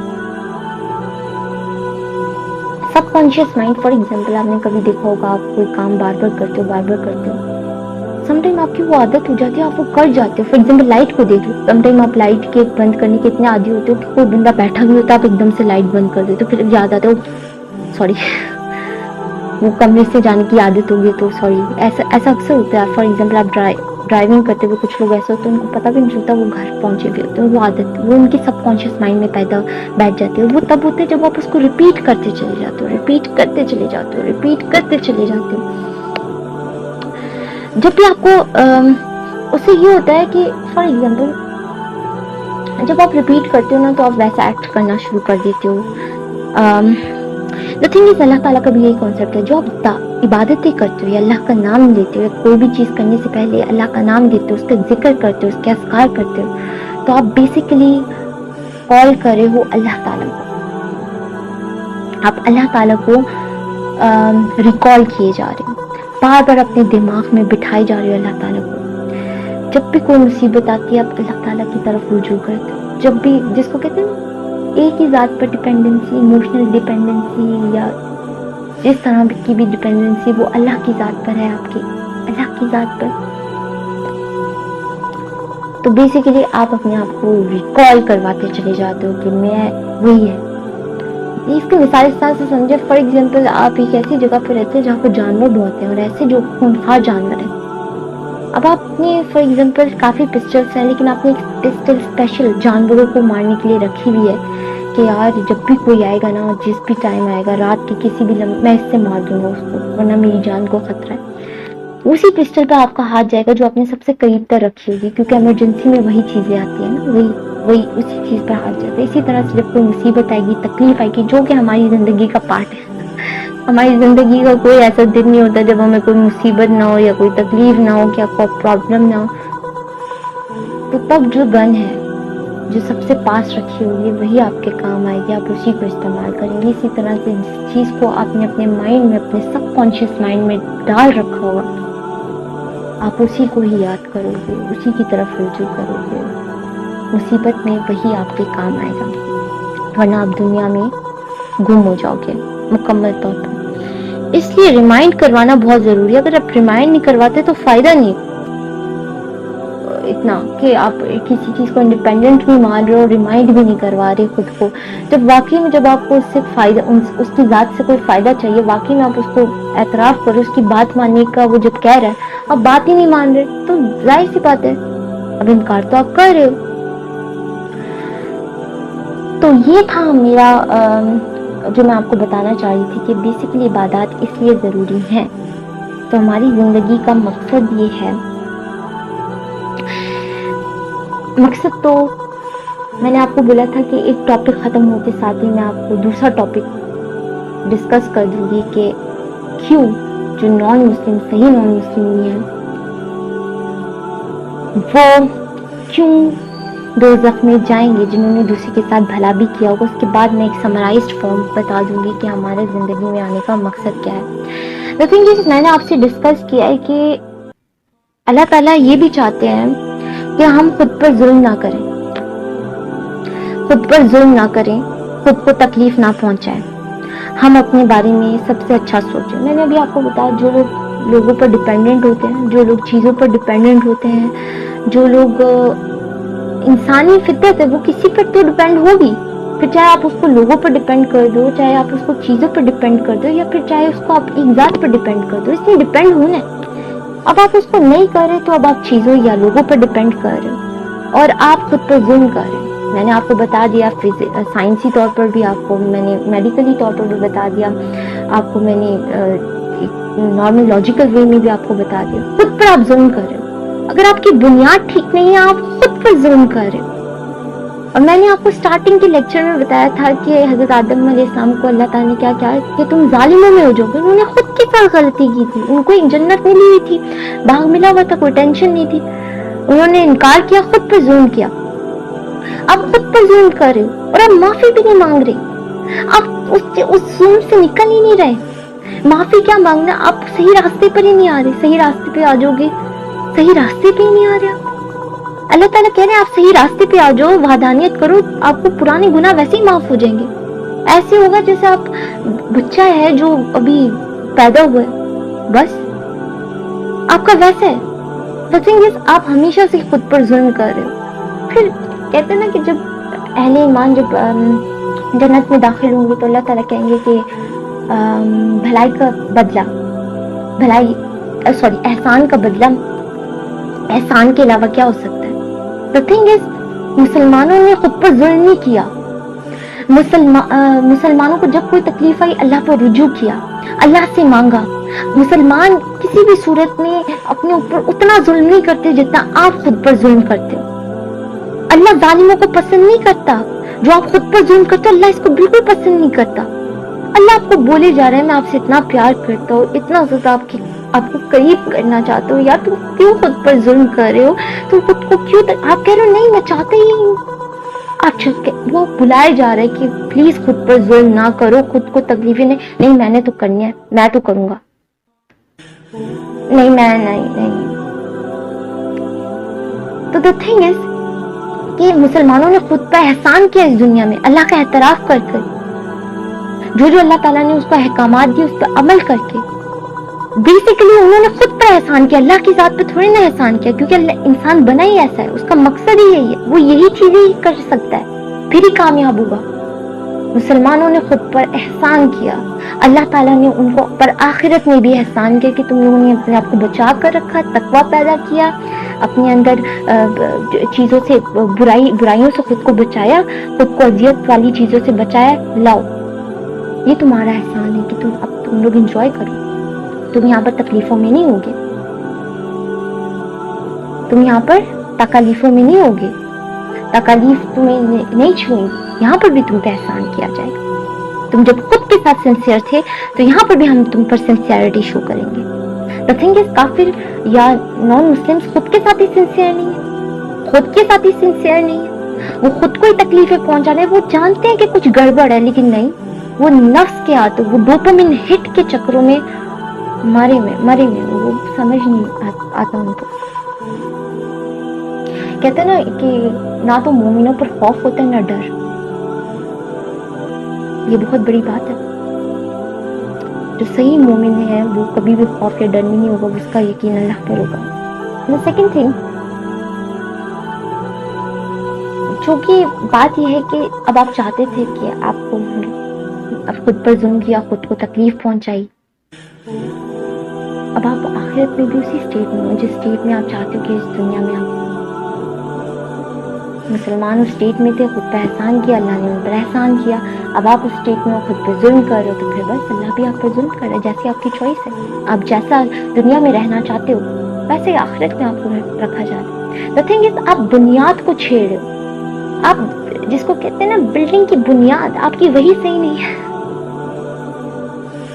سب کانشیس مائنڈ, فار ایگزامپل آپ نے کبھی دیکھا ہوگا, آپ کوئی کام بار بار کرتے ہو, سم ٹائم آپ کی وہ عادت ہو جاتی ہے, آپ وہ کر جاتے ہو. فار ایگزامپل لائٹ کو دیکھ لو, سم ٹائم آپ لائٹ کے بند کرنے کے اتنے عادی ہوتے ہو کہ کوئی بندہ بیٹھا بھی ہوتا ہے, آپ ایک دم سے لائٹ بند کر دیتے ہو, پھر یاد آتا ہے سوری وہ کمرے سے جانے کی عادت ہوگی تو سوری. ایسا اکثر ہوتا ہے. فار ایگزامپل آپ ڈرائیونگ کرتے ہوئے کچھ لوگ ایسے ہوتے ہیں, ان کو پتہ بھی نہیں چلتا وہ گھر پہنچے بھی ہوتے ہیں. وہ عادت وہ ان کے سب کانشیس مائنڈ میں بیٹھ جاتے ہیں. وہ تب ہوتے ہیں جب آپ اس کو ریپیٹ کرتے چلے جاتے ہو. جب بھی آپ کو اس سے یہ ہوتا ہے کہ فار ایگزامپل جب آپ ریپیٹ کرتے ہو نا, تو آپ ویسا ایکٹ کرنا شروع کر دیتے ہو. The thing is, اللہ تعالیٰ کا بھی یہی کانسیپٹ ہے. جو آپ عبادتیں کرتے ہو یا اللہ کا نام لیتے ہو, یا کوئی بھی چیز کرنے سے پہلے اللہ کا نام لیتے ہو, اس کا ذکر کرتے ہو, اس کے اذکار کرتے ہو, تو آپ بیسیکلی کال کر رہے ہو اللہ تعالیٰ کو. آپ اللہ تعالیٰ کو ریکال کیے جا رہے ہو, بار بار اپنے دماغ میں بٹھائے جا رہے ہو اللہ تعالیٰ کو. جب بھی کوئی مصیبت آتی ہے, آپ اللہ تعالیٰ کی طرف رجوع کرتے ہو. جب بھی, جس کو کہتے ہیں ایک ہی ذات پر ڈپینڈنسی, ایموشنل ڈپینڈنسی یا جس طرح کی بھی ڈپینڈنسی, وہ اللہ کی ذات پر ہے, آپ کی اللہ کی ذات پر. تو بیسیکلی آپ اپنے آپ کو ریکال کرواتے چلے جاتے ہو کہ میں وہی ہے. اس کی مثال اس طرح سے سمجھے, فار ایگزامپل آپ ایک ایسی جگہ پہ رہتے ہیں جہاں پہ جانور بہت ہیں, اور ایسے جو خونخوار جانور ہیں. اب آپ نے فار ایگزامپل کافی پسٹلس ہیں, لیکن آپ نے ایک پسٹل اسپیشل جانوروں کو مارنے کے لیے رکھی ہوئی ہے کہ یار جب بھی کوئی آئے گا نا, جس بھی ٹائم آئے گا, رات کے کسی بھی لمحے, میں اس سے مار دوں گا اس کو, ورنہ میری جان کو خطرہ ہے. اسی پسٹل پہ آپ کا ہاتھ جائے گا جو آپ نے سب سے قریب تر رکھی ہوگی, کیونکہ ایمرجنسی میں وہی چیزیں آتی ہیں نا, وہی اسی چیز پہ ہاتھ جاتا ہے. اسی طرح سے جب کوئی مصیبت آئے گی, تکلیف آئے گی, جو کہ ہماری زندگی کا پارٹ ہے, ہماری زندگی کا کوئی ایسا دن نہیں ہوتا جب ہمیں کوئی مصیبت نہ ہو, یا کوئی تکلیف نہ ہو, یا کوئی پرابلم نہ ہو, تو تب جو گن ہے جو سب سے پاس رکھی ہوگی وہی آپ کے کام آئے گی, آپ اسی کو استعمال کریں گے. اسی طرح سے جس چیز کو آپ نے اپنے مائنڈ میں, اپنے سب کانشیس مائنڈ میں ڈال رکھا ہوگا, آپ اسی کو ہی یاد کرو گے, اسی کی طرف رجوع کرو گے. مصیبت میں وہی آپ کے کام آئے گا, ورنہ آپ دنیا میں گم ہو جاؤ گے مکمل طور پر. اس لیے ریمائنڈ کروانا بہت ضروری ہے. اگر آپ ریمائنڈ نہیں کرواتے تو فائدہ نہیں اتنا کہ آپ کسی چیز کو انڈیپینڈنٹ بھی مان رہے ہو, ریمائنڈ بھی نہیں کروا رہے خود کو. جب واقعی میں جب آپ کو اس سے فائدہ, اس کی ذات سے کوئی فائدہ چاہیے, واقعی میں آپ اس کو اعتراف کرو, اس کی بات ماننے کا وہ جب کہہ رہا ہے آپ بات ہی نہیں مان رہے, تو ظاہر سی بات ہے اب انکار تو آپ کر رہے ہو. تو یہ تھا میرا جو میں آپ کو بتانا چاہ رہی تھی کہ بیسیکلی عبادات اس لیے ضروری ہیں. تو ہماری زندگی کا مقصد یہ ہے. مقصد تو میں نے آپ کو بولا تھا کہ ایک ٹاپک ختم ہوتے ساتھ ہی میں آپ کو دوسرا ٹاپک ڈسکس کر دوں گی کہ کیوں جو نان مسلم, صحیح نان مسلم نہیں ہیں, وہ کیوں دوزخ میں جائیں گے جنہوں نے دوسرے کے ساتھ بھلا بھی کیا ہوگا. اس کے بعد میں ایک سمرائزڈ فارم بتا دوں گی کہ ہمارے زندگی میں آنے کا مقصد کیا ہے. لیکن یہ میں نے آپ سے ڈسکس کیا ہے کہ اللہ تعالیٰ یہ بھی چاہتے ہیں کہ ہم خود پر ظلم نہ کریں, خود پر ظلم نہ کریں, خود کو تکلیف نہ پہنچائیں, ہم اپنے بارے میں سب سے اچھا سوچیں. میں نے ابھی آپ کو بتایا جو لوگ لوگوں پر ڈیپینڈنٹ ہوتے ہیں, جو لوگ چیزوں پر ڈیپینڈنٹ ہوتے ہیں, جو لوگ انسانی فطرت ہے وہ کسی پر تو ڈیپینڈ ہوگی, پھر چاہے آپ اس کو لوگوں پر ڈیپینڈ کر دو, چاہے آپ اس کو چیزوں پر ڈیپینڈ کر دو, یا پھر چاہے اس کو آپ ایک ذات پر ڈیپینڈ کر دو, اس میں ڈیپینڈ ہونا ہے. اب آپ اس کو نہیں کر رہے تو اب آپ چیزوں یا لوگوں پر ڈیپینڈ کر رہے ہو اور آپ خود پر ظلم کر رہے ہو. میں نے آپ کو بتا دیا, سائنسی طور پر بھی آپ کو میں نے, میڈیکلی طور پر بھی بتا دیا آپ کو, میں نے نارمل لاجیکل وے میں بھی آپ کو بتا دیا. خود پر آپ ظلم کر رہے ہو. اگر آپ کی بنیاد ٹھیک نہیں ہے آپ خود پر ظلم کر رہے ہو. اور میں نے آپ کو اسٹارٹنگ کے لیکچر میں بتایا تھا کہ حضرت آدم علیہ السلام کو اللہ تعالیٰ نے کیا کہا کہ تم ظالموں میں ہو جاؤ گے. انہوں نے خود کے ساتھ غلطی کی تھی, ان کو ایک جنت ملی ہوئی تھی, باغ ملا ہوا تھا, کوئی ٹینشن نہیں تھی. انہوں نے انکار کیا, خود پر ظلم کیا. اب خود پر ظلم کر رہے ہو اور اب معافی بھی نہیں مانگ رہے, اب اس ظلم سے نکل ہی نہیں رہے. معافی کیا مانگنا, آپ صحیح راستے پر ہی نہیں آ رہے. صحیح راستے پہ آ جاؤ گے, صحیح راستے پہ ہی نہیں آ رہے آپ. اللہ تعالیٰ کہہ رہے ہیں آپ صحیح راستے پہ آ جاؤ, وحدانیت کرو, آپ کو پرانے گناہ ویسے ہی معاف ہو جائیں گے. ایسے ہوگا جیسے آپ بچہ ہے جو ابھی پیدا ہوا ہے, بس آپ کا ویسا ہے. آپ ہمیشہ سے خود پر ظلم کر رہے ہو. پھر کہتے ہیں نا کہ جب اہل ایمان جب جنت میں داخل ہوں گے تو اللہ تعالیٰ کہیں گے کہ بھلائی کا بدلہ, احسان کا بدلہ احسان کے علاوہ کیا ہو سکتا ہے. The thing is, مسلمانوں نے خود پر ظلم نہیں کیا. مسلمانوں کو جب کوئی تکلیف آئی اللہ پر رجوع کیا, اللہ سے مانگا. مسلمان کسی بھی صورت میں اپنے اوپر اتنا ظلم نہیں کرتے جتنا آپ خود پر ظلم کرتے ہو. اللہ ظالموں کو پسند نہیں کرتا. جو آپ خود پر ظلم کرتے ہو اللہ اس کو بالکل پسند نہیں کرتا. اللہ آپ کو بولے جا رہے ہیں میں آپ سے اتنا پیار کرتا ہوں, اتنا زیادہ آپ کو قریب کرنا چاہتا ہوں, یار تم کیوں خود پر ظلم کر رہے ہو, تم خود کو کیوں آپ کہہ رہے ہو نہیں میں چاہتا ہی ہوں. وہ بلائے جا رہے کہ پلیز خود پر ظلم نہ کرو, خود کو تکلیفیں نہیں میں نے تو کرنی ہے, میں تو کروں گا, نہیں. تو the thing is کہ مسلمانوں نے خود پر احسان کیا اس دنیا میں اللہ کا اعتراف کر کر, جو اللہ تعالیٰ نے اس کو احکامات دی اس پر عمل کر کے. بیسیکلی انہوں نے خود پر احسان کیا, اللہ کی ذات پہ تھوڑی نہ احسان کیا, کیونکہ اللہ انسان بنا ہی ایسا ہے, اس کا مقصد ہی یہی ہے, وہ یہی چیزیں ہی کر سکتا ہے پھر ہی کامیاب ہوگا. مسلمانوں نے خود پر احسان کیا, اللہ تعالیٰ نے ان کو پر آخرت میں بھی احسان کیا کہ تم لوگوں نے اپنے آپ کو بچا کر رکھا, تقویٰ پیدا کیا, اپنے اندر چیزوں سے برائیوں سے خود کو بچایا, خود کو اذیت والی چیزوں سے بچایا. لاؤ یہ تمہارا احسان ہے کہ تم لوگ انجوائے کرو. تم یہاں پر تکلیفوں میں نہیں ہوگے, تم یہاں پر تکلیفوں میں نہیں ہوگے, تکلیف تمہیں نہیں چھوئیں گی, یہاں پر بھی تم پہ احسان کیا جائے گا. تم جب خود کے ساتھ سنسیئر تھے تو یہاں پر بھی ہم تم پر سنسیئرٹی شو کریں گے. The thing is, کافر یا نان مسلمس خود کے ساتھ ہی سنسیئر نہیں ہے, خود کے ساتھ ہی سنسیئر نہیں ہے. وہ خود کو ہی تکلیفیں پہنچا رہے ہیں, وہ جانتے ہیں کہ کچھ گڑبڑ ہے لیکن نہیں, وہ نفس کے ہاتھوں, وہ ڈوپامین ہٹ کے چکروں میں مرے ہوئے, وہ سمجھ نہیں آتا ان کو. کہتے ہیں نا کہ نہ تو مومنوں پر خوف ہوتا ہے نہ ڈر. یہ بہت بڑی بات ہے. جو صحیح مومن ہے وہ کبھی بھی خوف یا ڈر نہیں ہوگا, اس کا یقین اللہ پر ہوگا. سیکنڈ تھنگ, چونکہ بات یہ ہے کہ اب آپ چاہتے تھے کہ آپ کو اب خود پر ظلم کیا, خود کو تکلیف پہنچائی, اب آپ آخرت میں بھی اسی اسٹیٹ میں ہو جس اسٹیٹ میں آپ چاہتے ہو کہ اس دنیا میں آپ مسلمان اس اسٹیٹ میں تھے, خود پہ احسان کیا, اللہ نے ان پر احسان کیا. اب آپ اس اسٹیٹ میں ہو, خود پہ ظلم کر رہے ہو, تو پھر بس اللہ بھی آپ پر ظلم کر رہا ہے. جیسی آپ کی چوائس ہے, آپ جیسا دنیا میں رہنا چاہتے ہو ویسے ہی آخرت میں آپ کو رکھا جا رہا ہے. The thing is, آپ بنیاد کو چھیڑ رہے ہو. آپ جس کو کہتے ہیں نا بلڈنگ کی بنیاد, آپ کی وہی صحیح نہیں ہے,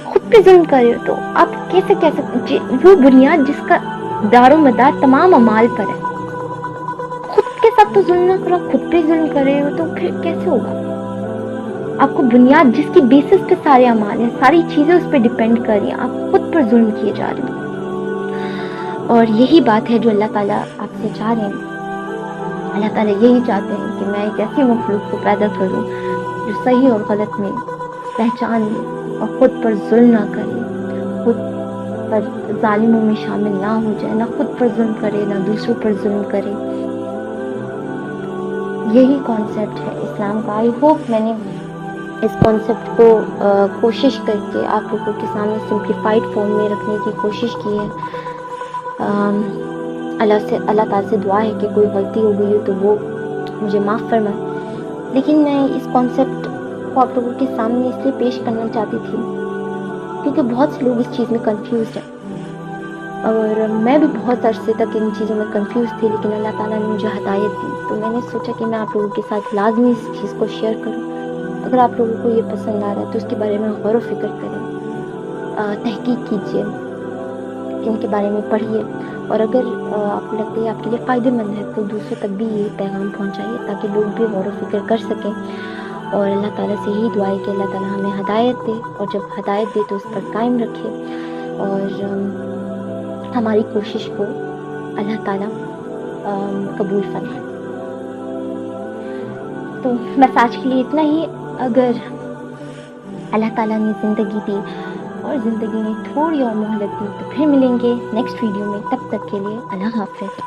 خود پہ ظلم کر رہے ہو. تو آپ کیسے کہہ سکتے, وہ بنیاد جس کا دار و مدار تمام اعمال پر ہے, خود کے ساتھ تو ظلم نہ کرو, خود پہ ظلم کر رہے ہو, تو پھر کیسے ہوگا؟ آپ کو بنیاد جس کی بیسس پہ سارے اعمال ہیں, ساری چیزیں اس پہ ڈیپینڈ کر رہی ہیں, آپ خود پر ظلم کیے جا رہے ہیں. اور یہی بات ہے جو اللہ تعالیٰ آپ سے چاہ رہے ہیں. اللہ تعالیٰ یہی چاہتے ہیں کہ میں ایک ایسی مخلوق کو پیدا کروں جو صحیح اور غلط میں پہچان لے اور خود پر ظلم نہ کرے, خود پر ظالموں میں شامل نہ ہو جائے, نہ خود پر ظلم کرے نہ دوسروں پر ظلم کرے. یہی کانسیپٹ ہے اسلام کا. آئی ہوپ میں نے اس کانسیپٹ کو کوشش کر کے آپ لوگوں کے سامنے سمپلیفائڈ فارم میں رکھنے کی کوشش کی ہے. اللہ تعالیٰ سے دعا ہے کہ کوئی غلطی ہو گئی ہو تو وہ مجھے معاف فرمائے. لیکن میں اس کانسیپٹ کو آپ لوگوں کے سامنے اس لیے پیش کرنا چاہتی تھی کیونکہ بہت سے لوگ اس چیز میں کنفیوزڈ ہیں, اور میں بھی بہت عرصے تک ان چیزوں میں کنفیوز تھی, لیکن اللہ تعالیٰ نے مجھے ہدایت دی. تو میں نے سوچا کہ میں آپ لوگوں کے ساتھ لازمی اس چیز کو شیئر کروں. اگر آپ لوگوں کو یہ پسند آ رہا ہے تو اس کے بارے میں غور و فکر کریں, تحقیق کیجیے, ان کے بارے میں پڑھیے, اور اگر آپ کو لگتا ہے آپ کے لیے فائدہ مند ہے تو دوسروں تک بھی یہ پیغام پہنچائیے تاکہ لوگ بھی غور و فکر کر سکیں. اور اللہ تعالیٰ سے یہی دعا ہے کہ اللہ تعالیٰ ہمیں ہدایت دے, اور جب ہدایت دے تو اس پر قائم رکھے, اور ہماری کوشش کو اللہ تعالیٰ قبول فرمائے. تو بس آج کے لیے اتنا ہی. اگر اللہ تعالیٰ نے زندگی دی اور زندگی میں تھوڑی اور مہلت دی تو پھر ملیں گے نیکسٹ ویڈیو میں. تب تک کے لیے اللہ حافظ.